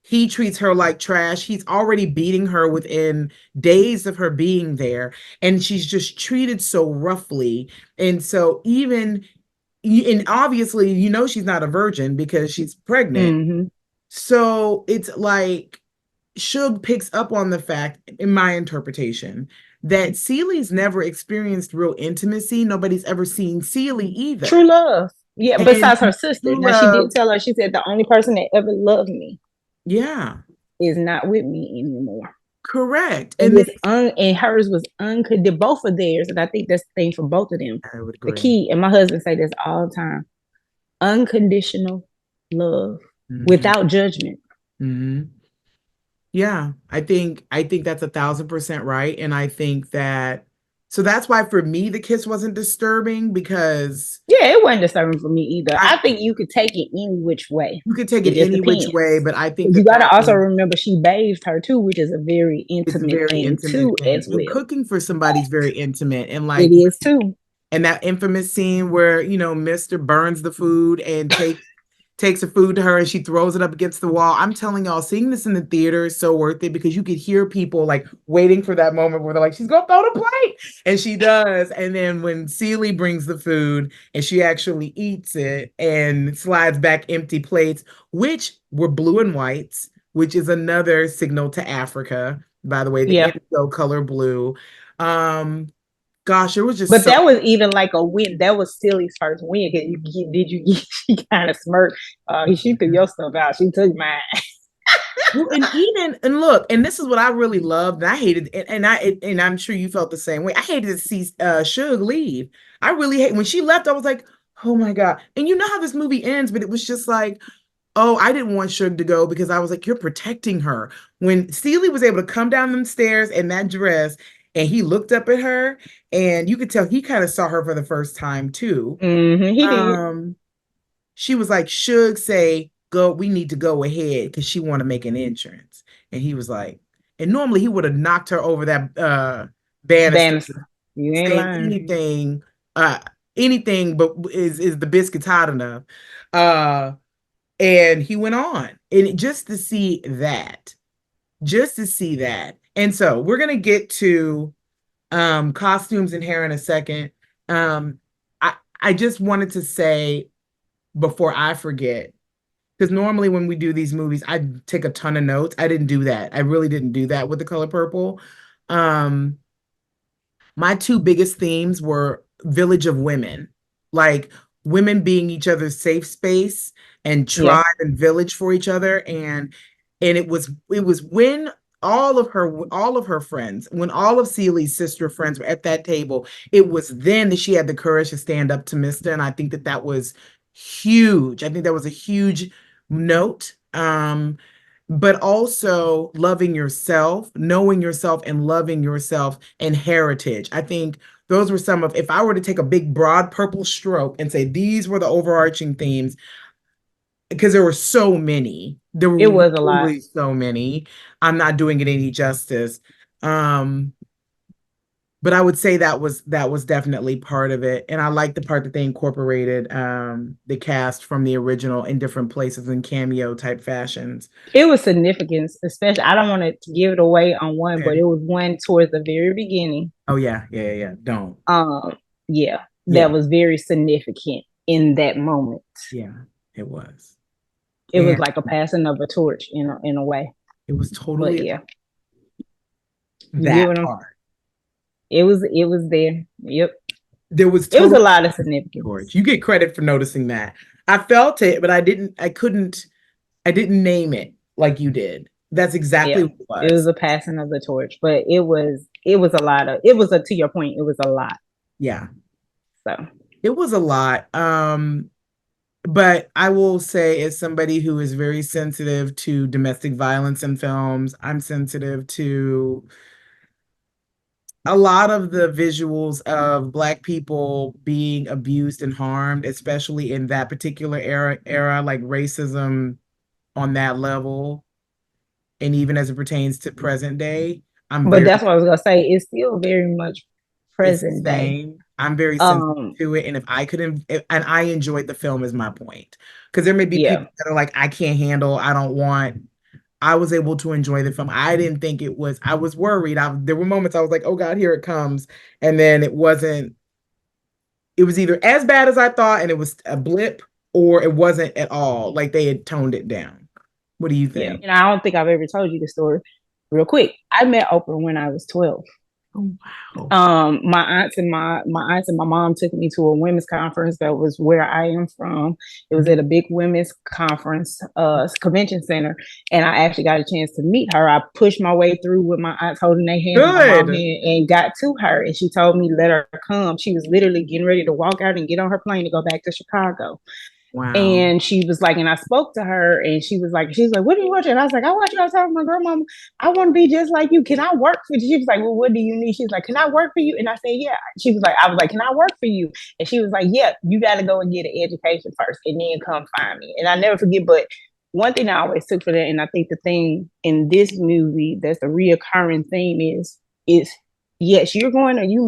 He treats her like trash. He's already beating her within days of her being there, and she's just treated so roughly. And so, and obviously, she's not a virgin because she's pregnant. Mm-hmm. So it's like, Suge picks up on the fact, in my interpretation, that Celie's never experienced real intimacy. Nobody's ever seen Celie either. True love. Yeah, And besides her sister. true Now she did love, tell her, she said the only person that ever loved me yeah, is not with me anymore. correct. And And then and hers was unconditional, both of theirs, and I think that's the thing for both of them. I would The agree. key, and my husband say this all the time: unconditional love Hmm. without judgment. Hmm. Yeah, I think that's 1,000% right. And I think that, so that's why for me the kiss wasn't disturbing, because Yeah, it wasn't disturbing for me either. I I think you could take it any which way. you could take it It just any which depends. way, but I think You that got to that also was remember she bathed her too, which is a very it's a intimate very thing intimate too, thing. as And well. cooking for somebody's very intimate. And It like, is too. and that infamous scene where, Mr. burns the food and takes the food to her and she throws it up against the wall. I'm telling y'all, seeing this in the theater is so worth it, because you could hear people like waiting for that moment where they're like, she's gonna throw the plate. And she does. And then when Celie brings the food and she actually eats it and slides back empty plates, which were blue and whites, which is another signal to Africa, by the way, the Yeah. indigo color blue. Um, Gosh, it was just But so. that was even like a win. That was Silly's first win. Cause she kind of smirked. She threw your stuff out. She took mine. Well, and look, and this is what I really loved, and I hated, and I'm sure you felt the same way. I hated to see Suge leave. I really hate when she left. I was like, oh my God. And you know how this movie ends, but it was just like, oh, I didn't want Suge to go because I was like, you're protecting her. When Celie was able to come down them stairs in that dress, and he looked up at her, and you could tell he kind of saw her for the first time too. He did. Um, she was like, Suge say, go, we need to go ahead because she want to make an entrance. And he was like, and normally he would have knocked her over that banister Bannister. You ain't saying lying. uh anything but is the biscuits hot enough. Uh and he went on. And just to see that. And so we're gonna get to costumes and hair in a second. Um I just wanted to say before I forget, because normally when we do these movies, I take a ton of notes. I didn't do that. I really didn't do that with The Color Purple. Um, my two biggest themes were Village of Women, like women being each other's safe space and Yeah. tribe and village for each other. And it was when all of her friends, when all of Celie's sister friends were at that table, it was then that she had the courage to stand up to Mister. And I think that was huge. I think that was a huge note. but also loving yourself, knowing yourself and loving yourself and heritage. I think those were some of, if I were to take a big broad purple stroke and say these were the overarching themes, because there were so many, there It were was a lot. literally so many. I'm not doing it any justice. Um, but I would say that was definitely part of it. And I like the part that they incorporated the cast from the original in different places in cameo type fashions. It was significant, especially I don't want to give it away on one, but Okay. it was one towards the very beginning. Oh yeah, yeah, yeah, yeah. Don't. Yeah, that Yeah, was very significant in that moment. yeah, it was. It was And like a passing of a torch in a way. it was But totally yeah, you get that what I'm. part. It was there. Yep, There was it was a totally lot of significance. George. You get credit for noticing that. I felt it, but I didn't name it like you did. That's exactly Yeah, what it it was was. a passing of the torch, but it was a lot of it was a to your point. It was a lot. Yeah. So It was a lot. But I will say, as somebody who is very sensitive to domestic violence in films, I'm sensitive to a lot of the visuals of Black people being abused and harmed, especially in that particular era, like racism on that level, and even as it pertains to present day. I'm but very that's what I was gonna say. It's still very much It's the present day. same. I'm very sensitive Um, to it, and if I couldn't, and I enjoyed the film, is my point. Because there may be yeah, people that are like, I can't handle, I don't want. I was able to enjoy the film. I didn't think it was. I was worried. There were moments I was like, "Oh God, here it comes," and then it wasn't. It was either as bad as I thought, and it was a blip, or it wasn't at all. Like they had toned it down. What do you yeah. think? And I don't think I've ever told you the story. Real quick, I met Oprah when I was 12. Oh wow. My aunts and my mom took me to a women's conference that was where I am from. It was Mhm. at a big women's conference, convention center, and I actually got a chance to meet her. I pushed my way through with my aunts holding their hands and my mom Good. hand and got to her, and she told me let her come. She was literally getting ready to walk out and get on her plane to go back to Chicago. Wow. And she was like, and I spoke to her, and she was like, what are you watching? And I was like, I watch you outside with my grandmama. I want to be just like you. Can I work for you? She was like, well, what do you need? She was like, can I work for you? And I said, yeah. I was like, can I work for you? And she was like, yeah, you got to go and get an education first and then come find me. And I never forget, but one thing I always took for that, and I think the thing in this movie that's a reoccurring theme is yes, you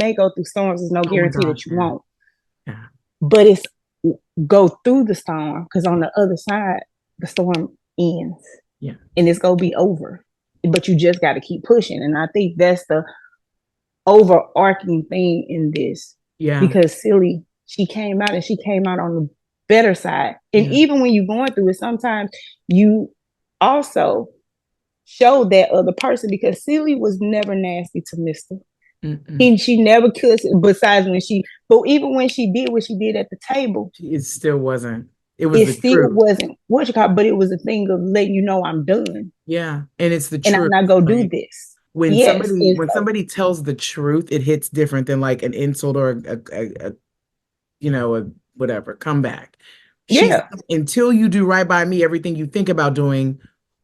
may go through storms. There's no Oh my guarantee gosh. that you Yeah. won't, Yeah. but it's go through the storm because on the other side, the storm ends Yeah. and it's gonna be over. But you just got to keep pushing, and I think that's the overarching thing in this Yeah. because silly, she came out on the better side. And Yeah. even when you're going through it, sometimes you also show that other person because silly was never nasty to Mister. Mm-mm. She never cussed besides but even when she did what she did at the table, It still wasn't. It was it the still truth. wasn't what you call, but it was a thing of letting you know I'm done Yeah, and it's the and I'm truth. not gonna do Like this. when Yes, somebody and when so somebody tells the truth, it hits different than like an insult or a whatever comeback. She's yeah. until you do right by me, everything you think about doing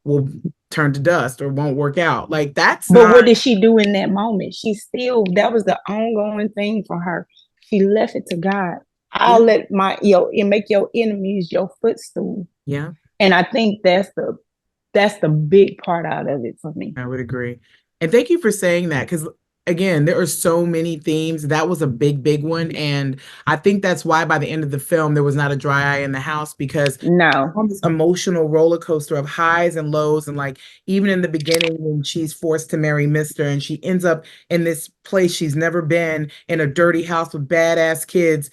will turn to dust or won't work out. Like that's But not. what did she do in that moment? She still that was the ongoing thing for her. She left it to God. I'll Yeah, let my and make your enemies your footstool. yeah. And I think that's the big part out of it for me. I would agree. And thank you for saying that because, again, there are so many themes. That was a big, big one. And I think that's why by the end of the film, there was not a dry eye in the house because No. on this emotional roller coaster of highs and lows. And like, even in the beginning, when she's forced to marry Mr. and she ends up in this place she's never been in a dirty house with badass kids,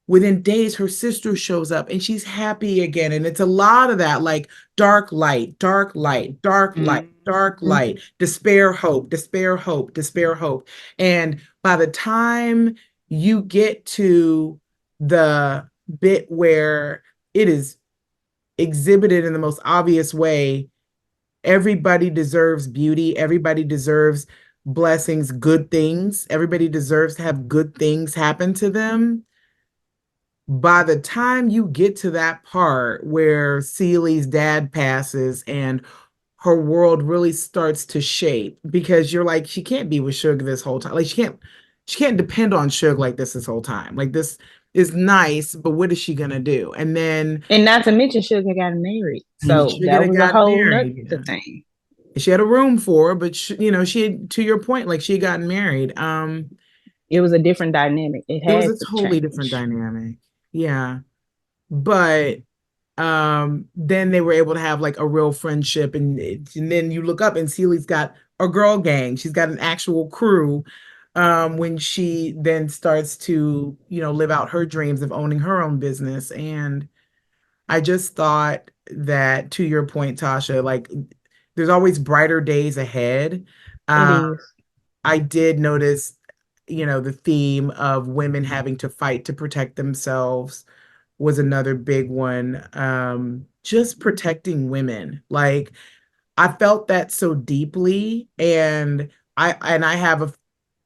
within days her sister shows up and she's happy again, and it's a lot of that, like dark light, dark light, dark light, dark Mm-hmm. light, despair, hope, despair, hope, despair, hope. And by the time you get to the bit where it is exhibited in the most obvious way, everybody deserves beauty, everybody deserves blessings, good things, everybody deserves to have good things happen to them. By the time you get to that part where Celie's dad passes and her world really starts to shape because you're like, she can't be with Suge this whole time. Like she can't depend on Suge like this whole time. Like this is nice, but what is she gonna do? And then And not to mention Sugar got married. So Suge that had was a got whole nother married. Yeah. thing. She had a room for her, but she had, to your point, like she had gotten married. It was a different dynamic. It It was had a to totally different change. dynamic. Yeah. But then they were able to have like a real friendship, and then you look up and Celie's got a girl gang. She's got an actual crew when she then starts to, live out her dreams of owning her own business. And I just thought that, to your point, Tasha, like there's always brighter days ahead. It um is. I did notice, the theme of women having to fight to protect themselves was another big one. Just protecting women. Like I felt that so deeply, and I have a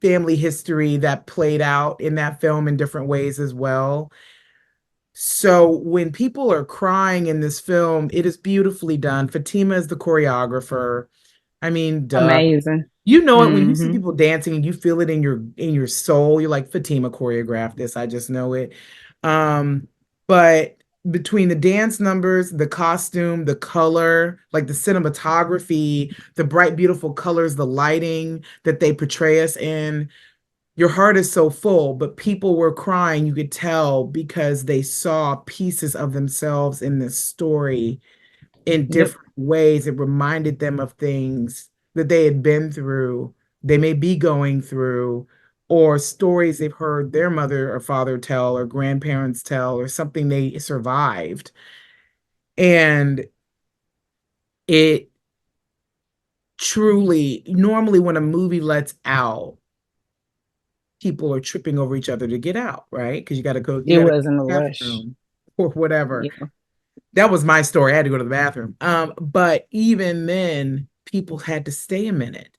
family history that played out in that film in different ways as well. So when people are crying in this film, it is beautifully done. Fatima is the choreographer. I mean, duh. Amazing. You know it when you see Hmm. people dancing and you feel it in your soul. You're like, Fatima choreographed this. I just know it. Um, but between the dance numbers, the costume, the color, like the cinematography, the bright, beautiful colors, the lighting that they portray us in, your heart is so full. But people were crying, you could tell, because they saw pieces of themselves in this story in Yep. different ways. It reminded them of things that they had been through, they may be going through, or stories they've heard their mother or father tell, or grandparents tell, or something they survived. And it truly, normally, when a movie lets out, people are tripping over each other to get out, right? Because you It got to go to wasn't a the rush. bathroom or whatever. Yeah. That was my story. I had to go to the bathroom. But even then, people had to stay a minute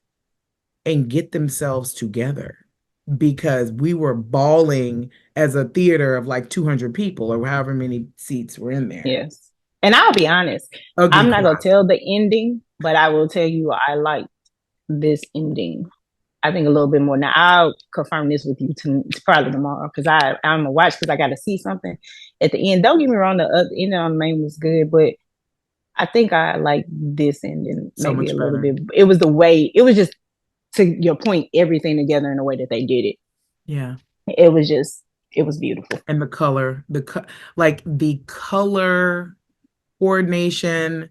and get themselves together because we were bawling as a theater of like 200 people or however many seats were in there. Yes. And I'll be honest, Ugly I'm not cry. gonna tell the ending, but I will tell you I like this ending. I think a little bit more. Now I'll confirm this with you probably tomorrow because I'm gonna watch because I got to see something at the end. Don't get me wrong, the other ending on the main was good, but I think I like this ending So maybe a much little better. bit. It was the way it was just to your point, everything together in the way that they did it. Yeah. It was just it was beautiful. And the color, like the color coordination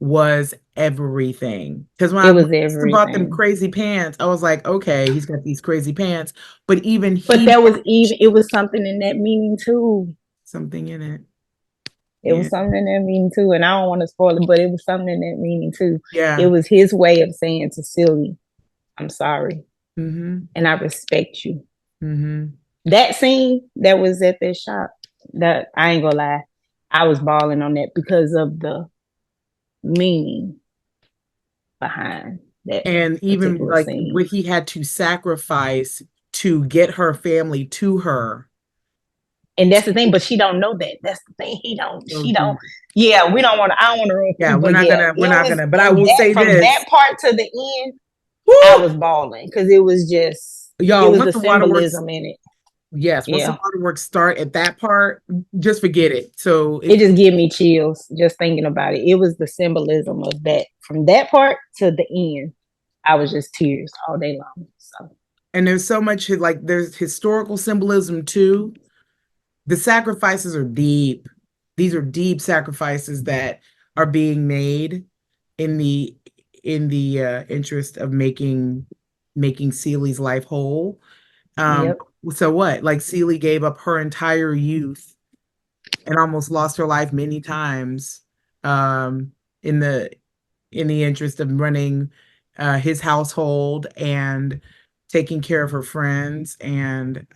was everything. Because It when was Winston bought them everything. crazy pants, I was like, okay, he's got these crazy pants. But even But he there was had even it was something in that meaning too. something in it. It Yeah. was something in that meaning too. And I don't want to spoil it, but it was something in that meaning too. It Yeah. was his way of saying to Silly, I'm sorry. Mm-hmm. And I respect you. Mm-hmm. That scene that was at that shop, that I ain't gonna lie, I was bawling on that because of the meaning behind that And even particular like scene. what he had to sacrifice to get her family to her. And that's the thing, but she don't know that. That's the thing. So She don't. deep. Yeah, we don't want to. I don't want to ruin for Yeah, you, but yeah, we're it not was gonna, but I in will that say from that this. part to the end. I Woo! was bawling because it was just it Y'all, was once the the waterworks, symbolism in it. yes, once the Yeah, waterworks start at that part, just forget it. So it it, just gave me chills just thinking about it. It was the symbolism of that from that part to the end. I was just tears all day long. So and there's so much like there's historical symbolism too. The sacrifices are deep. These are deep sacrifices that are being made in the interest of making Celie's life whole. Um, yep, so what? Like Celie gave up her entire youth and almost lost her life many times um, in the interest of running his household and taking care of her friends. And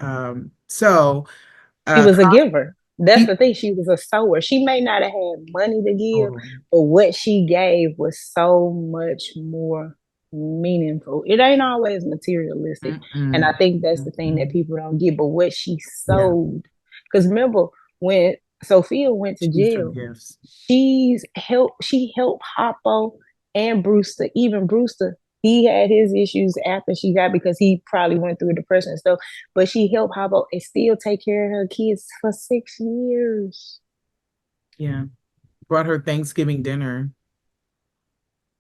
she uh, was a giver. That's he the thing. She was a sower. She may not have had money to give, totally. but what she gave was so much more meaningful. It ain't always materialistic. And I Mm-mm. think that's the thing that Mm-mm. people don't get. But what she Yeah, sowed, because remember when Sophia went to she used her jail, gifts. she helped Hoppo. and Brewster, even Brewster, he had his issues after she got because he probably went through depression and stuff. But she helped Habo and still take care of her kids for 6 years. Yeah. Brought her Thanksgiving dinner.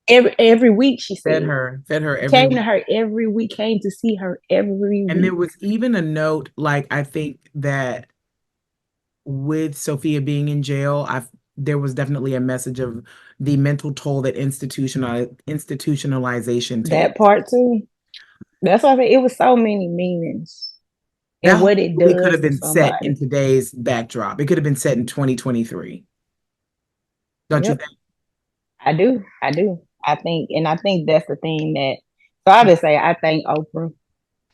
Every week, she said. Fed her every Came week. to her every week, came to see her every And there week. was even a note, like I think that with Sophia being in jail, I there was definitely a message of the mental toll that institutionalization That takes. part too. That's why I said it was so many meanings That and whole what it movie could does have to been set in somebody. today's backdrop. It could have been set in 2023. Don't you Yep, think? I do. I do. I think that's the thing that. So I just say I thank Oprah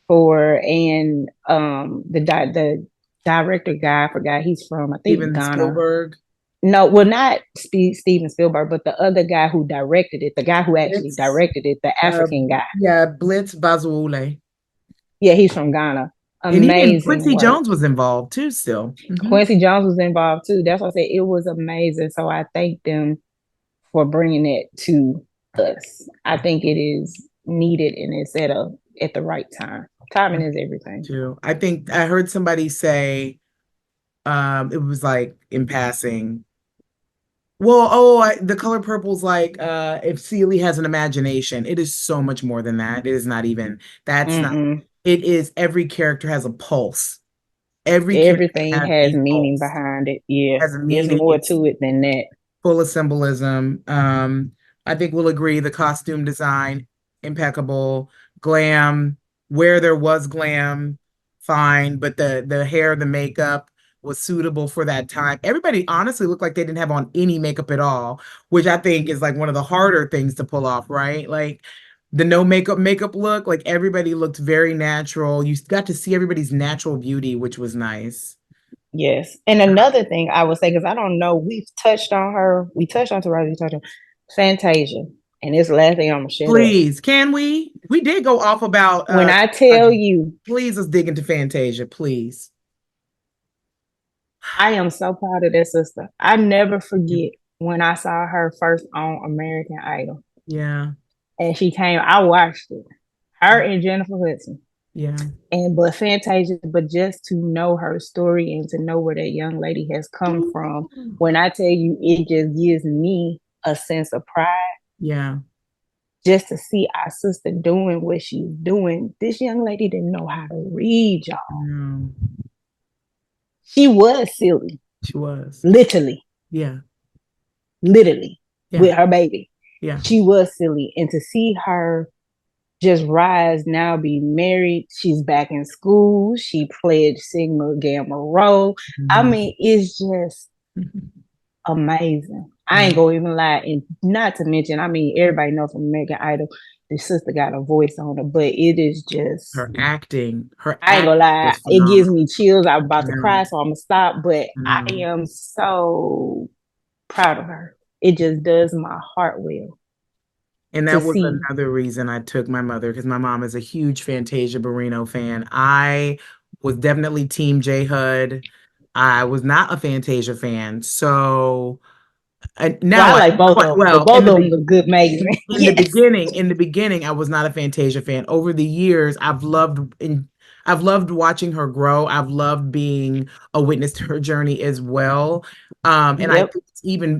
for and the director guy, I forgot he's from I think Steven Ghana. Spielberg. No, well not Steven Spielberg, but the other guy who directed it, the guy who actually Blitz, directed it, the African guy. yeah, Blitz Bazawule. Yeah, he's from Ghana. And even Amazing Quincy work. Jones was involved too, still. Quincy Jones was involved too. That's why I said it was amazing. So I thank them for bringing it to us. I think it is needed and it's at the right time. Timing is everything. Too. I think I heard somebody say, it was like in passing. Well, the color purple's like, if Celie has an imagination, it is so much more than that. It is not even, that's not, Mm-mm. it is every character has a pulse. Every character Everything has has a meaning pulse, behind it. Yeah, has a it's meaning. more It's to it than that. full of symbolism. I think we'll agree the costume design, impeccable. Glam, where there was glam, fine, but the hair, the makeup was suitable for that time. Everybody honestly looked like they didn't have on any makeup at all, which I think is like one of the harder things to pull off, right? Like the no makeup look, like everybody looked very natural. You got to see everybody's natural beauty, which was nice. Yes. And another thing I would say, because I don't know, we've touched on her, we touched on Taraji, we touched on Fantasia. And this last thing I'm gonna shut up. Please, can we? We did go off about When I tell you, please let's dig into Fantasia, please. I am so proud of that sister. I never forget when I saw her first on American Idol. Yeah. And she came, I watched it. Her and Jennifer Hudson. Yeah. And but Fantasia, but just to know her story and to know where that young lady has come from, when I tell you, it just gives me a sense of pride Yeah. just to see our sister doing what she's doing. This young lady didn't know how to read, y'all. No, She was silly, she was. literally, Yeah. literally, Yeah. with her baby. Yeah. She was silly. And to see her just rise now, be married, she's back in school, she pledged Sigma Gamma Rho. I Mhm. mean, it's just amazing. I Yeah. ain't gonna even lie, and not to mention, I mean, everybody knows from American Idol, the sister got a voice on her, but it is just, Her I ain't acting gonna lie, was it gives phenomenal. me chills. I'm about to No, cry, so I'm gonna stop. But I no. am so proud of her. It just does my heart well And to that was see. another reason I took my mother because my mom is a huge Fantasia Barrino fan. I was definitely Team J Hud. I was not a Fantasia fan. So Well, now I I like both quite of them, but well both of them look good, amazing. Yes, in the beginning, I was not a Fantasia fan. Over the years, I've loved watching her grow. I've loved being a witness to her journey as well. And I yep, think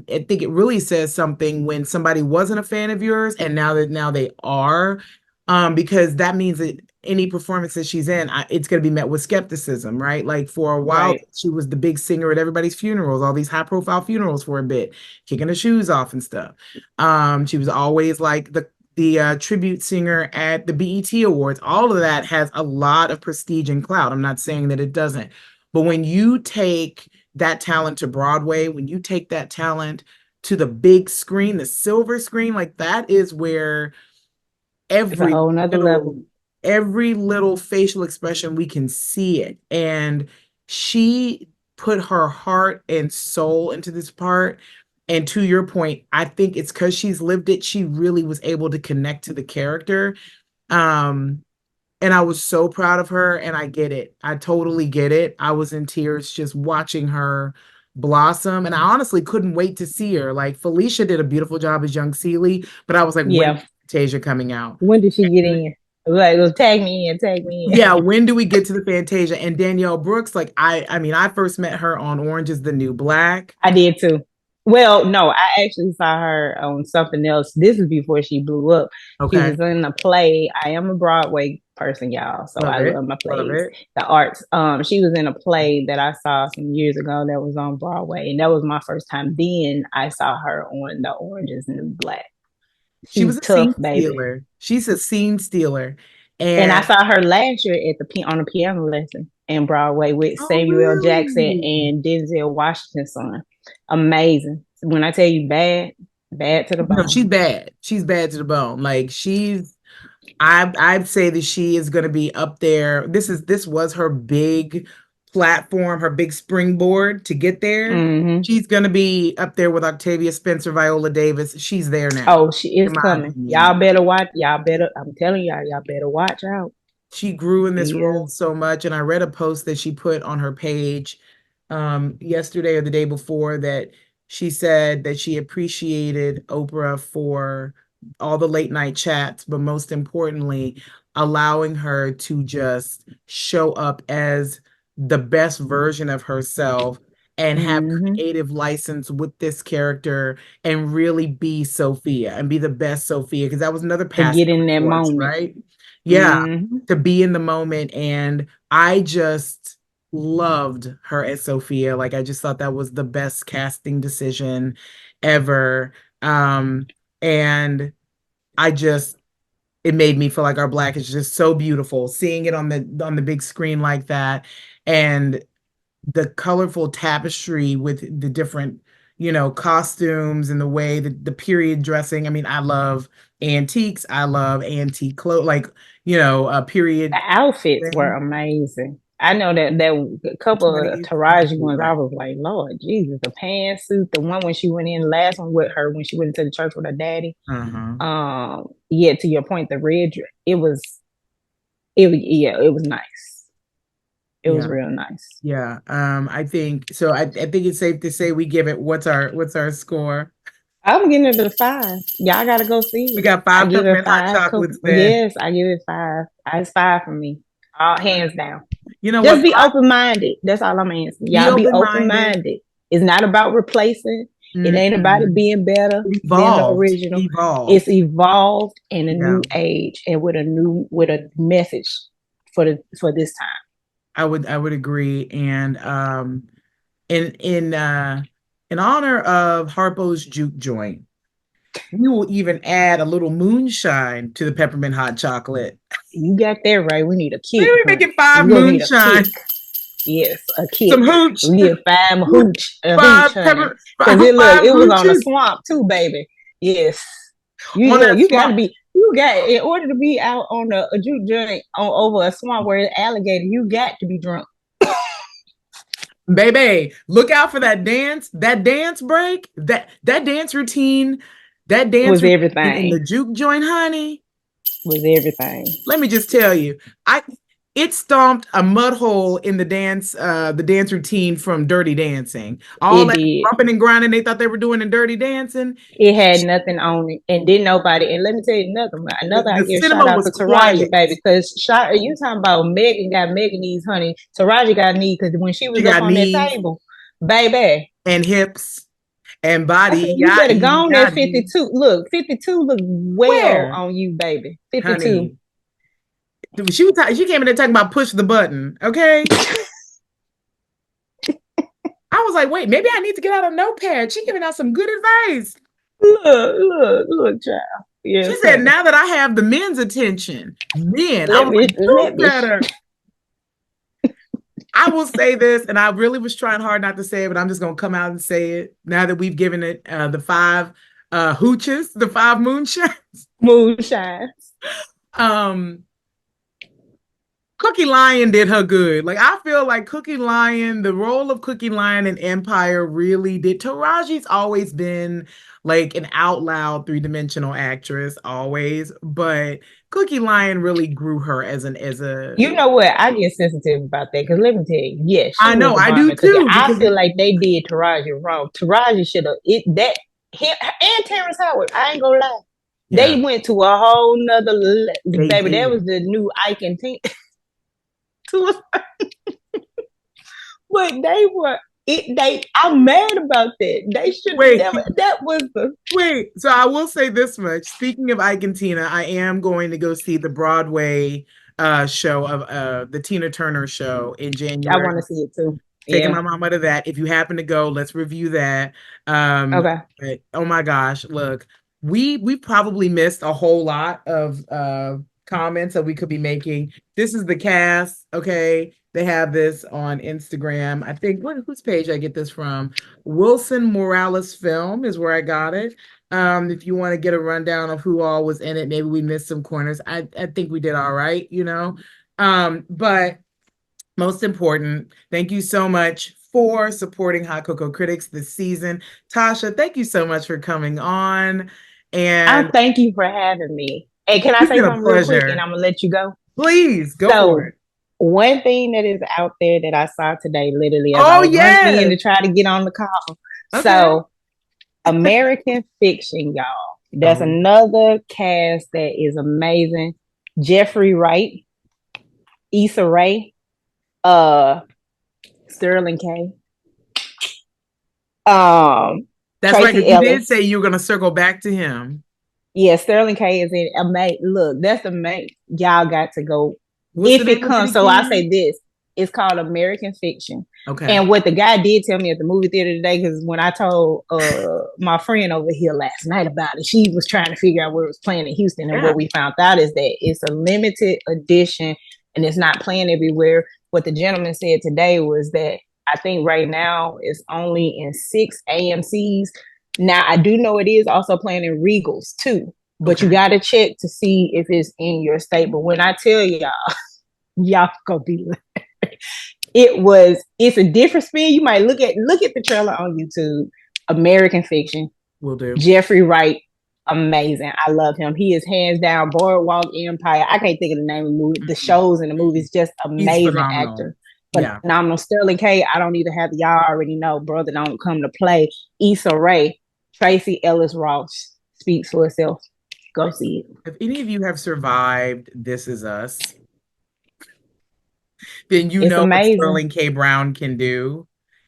I think it really says something when somebody wasn't a fan of yours and now they are, because that means that any performance that she's in, it's going to be met with skepticism, right? Like for a while, right, she was the big singer at everybody's funerals, all these high profile funerals for a bit, kicking her shoes off and stuff. She was always like the tribute singer at the BET Awards. All of that has a lot of prestige and clout. I'm not saying that it doesn't. But when you take that talent to Broadway, when you take that talent to the big screen, the silver screen, like that is where it's a every whole nother level. little every little facial expression we can see it. And she put her heart and soul into this part. And to your point, I think it's because she's lived it, she really was able to connect to the character. um and I was so proud of her, and I get it, I totally get it. I was in tears just watching her blossom. And I honestly couldn't wait to see her. Like Felicia did a beautiful job as young Celie, but I was like, when Yeah. is Fantasia coming out? When did she get And in? Like, it was tag me in, tag me in. yeah, when do we get to the Fantasia? And Danielle Brooks, like I mean, I first met her on Orange is the New Black. I did too. Well, no, I actually saw her on something else. This is before she blew up. She Okay. was in a play. I am a Broadway person, y'all, so Love I it. love my Love plays, it. the arts. She was in a play that I saw some years ago that was on Broadway, and that was my first time. Then I saw her on The Orange Is the New Black. She was She's a tough, scene baby. stealer. She's a scene stealer. And I And saw her last year at on a piano lesson in Broadway with oh, Samuel Jackson really? and Denzel Washington's son. Amazing. When I tell you bad, bad to the No, she's bone. bad. She's bad to the bone. Like she's I'd say that she is going to be up there. This was her big platform, her big springboard to get there. Mm-hmm. She's going to be up there with Octavia Spencer, Viola Davis. She's there now, Oh, she is in my coming. opinion. Y'all better watch. Y'all better. I'm telling y'all, y'all better watch out. She grew in this She is. role so much. And I read a post that she put on her page yesterday or the day before that she said that she appreciated Oprah for all the late night chats, but most importantly, allowing her to just show up as the best version of herself and have Mm-hmm. creative license with this character and really be Sophia and be the best Sophia because that was another To pass get in that torch, moment. right? Yeah, Mm-hmm. to be in the moment. And I just loved her as Sophia. Like I just thought that was the best casting decision ever. And I just it made me feel like our black is just so beautiful. Seeing it on the big screen like that and the colorful tapestry with the different, costumes and the way that the period dressing. I mean, I love antiques. I love antique clothes, like, The period outfits were thing. amazing. I know that a couple of 20s, Taraji ones, I right. was like, Lord Jesus, the pantsuit, the one when she went in, last one with her when she went into the church with her daddy. Uh-huh. Yeah, to your point, the red, yeah, it was nice. It was Yeah. real nice. Yeah. I think so. I think it's safe to say we give it what's our score? I'm getting it a 5. Y'all gotta go see We it. got I five give it peppermint hot 5. chocolates then. Yes, I give it 5. It's 5 for me. All hands down. You know Just what? be open minded. That's all I'm asking. Be Y'all be open open-minded. minded. It's not about replacing. It ain't about it Mm-mm. being better than the Evolved. original. It's Evolved. evolved in a Yeah. new age and with a message for this time. I would agree. And in honor of Harpo's Juke Joint, we will even add a little moonshine to the peppermint hot chocolate. You got that right. We need a Maybe kick, we make honey. it five We're gonna need a kick. moonshine, Yes, a kick. some hooch, We need a hooch, five honey. pepper, Cause five it was on a hooches swamp too, baby. Yes. on that You gotta swamp. be in order to be out on a juke joint on over a swamp where it's alligator, you got to be drunk. Baby, look out for that dance, that dance break, that dance routine, that dance Was routine in the everything. juke joint, honey. Was everything. Let me just tell you, I it stomped a mud hole in the dance routine from Dirty Dancing. All It that did. bumping and grinding they thought they were doing in Dirty Dancing. It had nothing on it, and didn't nobody. And let me tell you The, another. I the give shout cinema out was to Taraji, quiet. baby, because you talking about Megan got Megan knees, honey. Taraji got knees because when she She was up got on that knees table, baby, and hips and I said body. you better go Yachty, on that yachty. 52. Look, 52 look well Where, on you, baby. 52. honey? She came in there talking about push the button. Okay. I was like, wait, maybe I need to get out a notepad. She giving out some good advice. Look, child. She Yes, said, honey. now that I have the men's attention, men, I was like, do Let me. better. I will say this, and I really was trying hard not to say it, but I'm just gonna come out and say it now that we've given it the five hooches, the five moonshine. Moonshine. Um, Cookie Lion did her good. Like I feel like Cookie Lion, the role of Cookie Lion in Empire really did. Taraji's always been like an out loud three-dimensional actress, always, but Cookie Lion really grew her as an as a You know what? I get sensitive about that because let me tell you, yeah, I she was know, the I bomb do in Cookie. too, I because feel like they did Taraji wrong. Taraji should have it that him and Terrence Howard. I ain't gonna lie. yeah, They went to a whole nother they baby. That did. was the new Ike and Tina. But they were it. They I'm mad about that. They should have Wait, never. That was the. wait. So I will say this much. Speaking of Ike and Tina, I am going to go see the Broadway show of the Tina Turner show in I January. want to see it too. Taking Yeah. my mama to that. If you happen to go, let's review that. Um, Okay. but, oh my gosh, look, we probably missed a whole lot of comments that we could be making. This is the cast, okay? They have this on Instagram. I think whose page I get this from? Wilson Morales Film is where I got it. If you want to get a rundown of who all was in it, maybe we missed some corners. I think we did all right, you know. But most important, thank you so much for supporting Hot Cocoa Critics this season. Tasha, thank you so much for coming on. I And thank you for having me. Hey, can I it's say been a something real quick and pleasure. I'm gonna let you go? Please go for So it. one thing that is out there that I saw today, literally as I Oh, was running in yes. to try to get on the call. Okay. So American Fiction, y'all. There's Oh, another cast that is amazing. Jeffrey Wright, Issa Rae, uh, Sterling K, that's right. Because Tracy you did say Ellis. you were going to circle back to him. Yeah, Sterling K is in amazing. Look, that's amazing. Y'all got to go What's the if it name of it comes. So I again? say this: it's called American Fiction. Okay. And what the guy did tell me at the movie theater today, because when I told my friend over here last night about it, she was trying to figure out where it was playing in Houston, and Yeah. what we found out is that it's a limited edition and it's not playing everywhere. What the gentleman said today was that I think right now it's only in 6 AMCs. Now I do know it is also playing in Regals too, but you Okay. got to check to see if it's in your state. But when I tell y'all, y'all gonna be it's a different spin. You might look at the trailer on YouTube. American Fiction, Will do. Jeffrey Wright, amazing. I love him. He is hands down Boardwalk Empire. I can't think of the name of the movie. The Mm-mm. shows and the movies, just He's amazing phenomenal. actor. Yeah. Phenomenal. Sterling K. I don't even have y'all already know. Brother don't come to play. Issa Rae, Tracy Ellis Ross speaks for itself. Go see it. If any of you have survived This Is Us, then you It's know what amazing. Sterling K. Brown can do.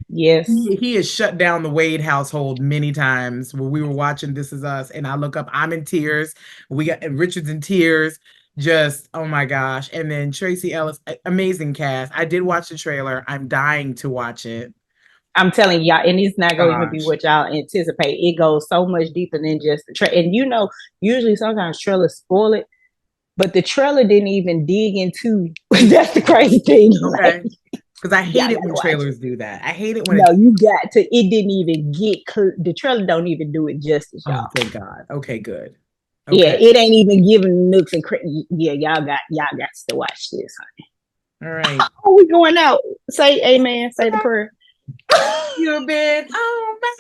Yes. He has shut down the Wade household many times when we were watching This Is Us, and I look up, I'm in tears. We got and Richard's in tears. Just oh my gosh! And then Tracy Ellis, amazing cast. I did watch the trailer. I'm dying to watch it. I'm telling y'all, and it's not going to even be Gosh, what y'all anticipate. It goes so much deeper than just the trailer. And usually sometimes trailers spoil it, but the trailer didn't even dig into. That's the crazy thing. Like, okay. Because I y'all hate got it to when watch it. trailers do that. I hate it when No, it. you got to. It didn't even get the trailer. Don't even do it justice, Oh, y'all. thank God. Okay, good. Yeah, Okay, it ain't even giving nooks and yeah, y'all got to watch this. all right. Oh, we going out. Say amen. Say the prayer. You've been on my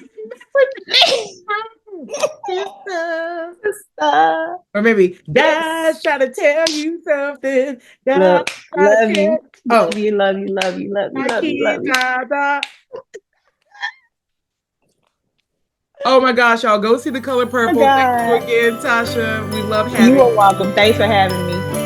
uh, or maybe God's yes. trying to tell you something. God's Look, trying to love you. tell. Love Oh, you, love you, love you, love you, my love you, kid, love you. da, da. Oh my gosh, y'all go see The Color Oh my Purple. Thank you God. again, Tasha. We love You having are welcome. Thanks for having me.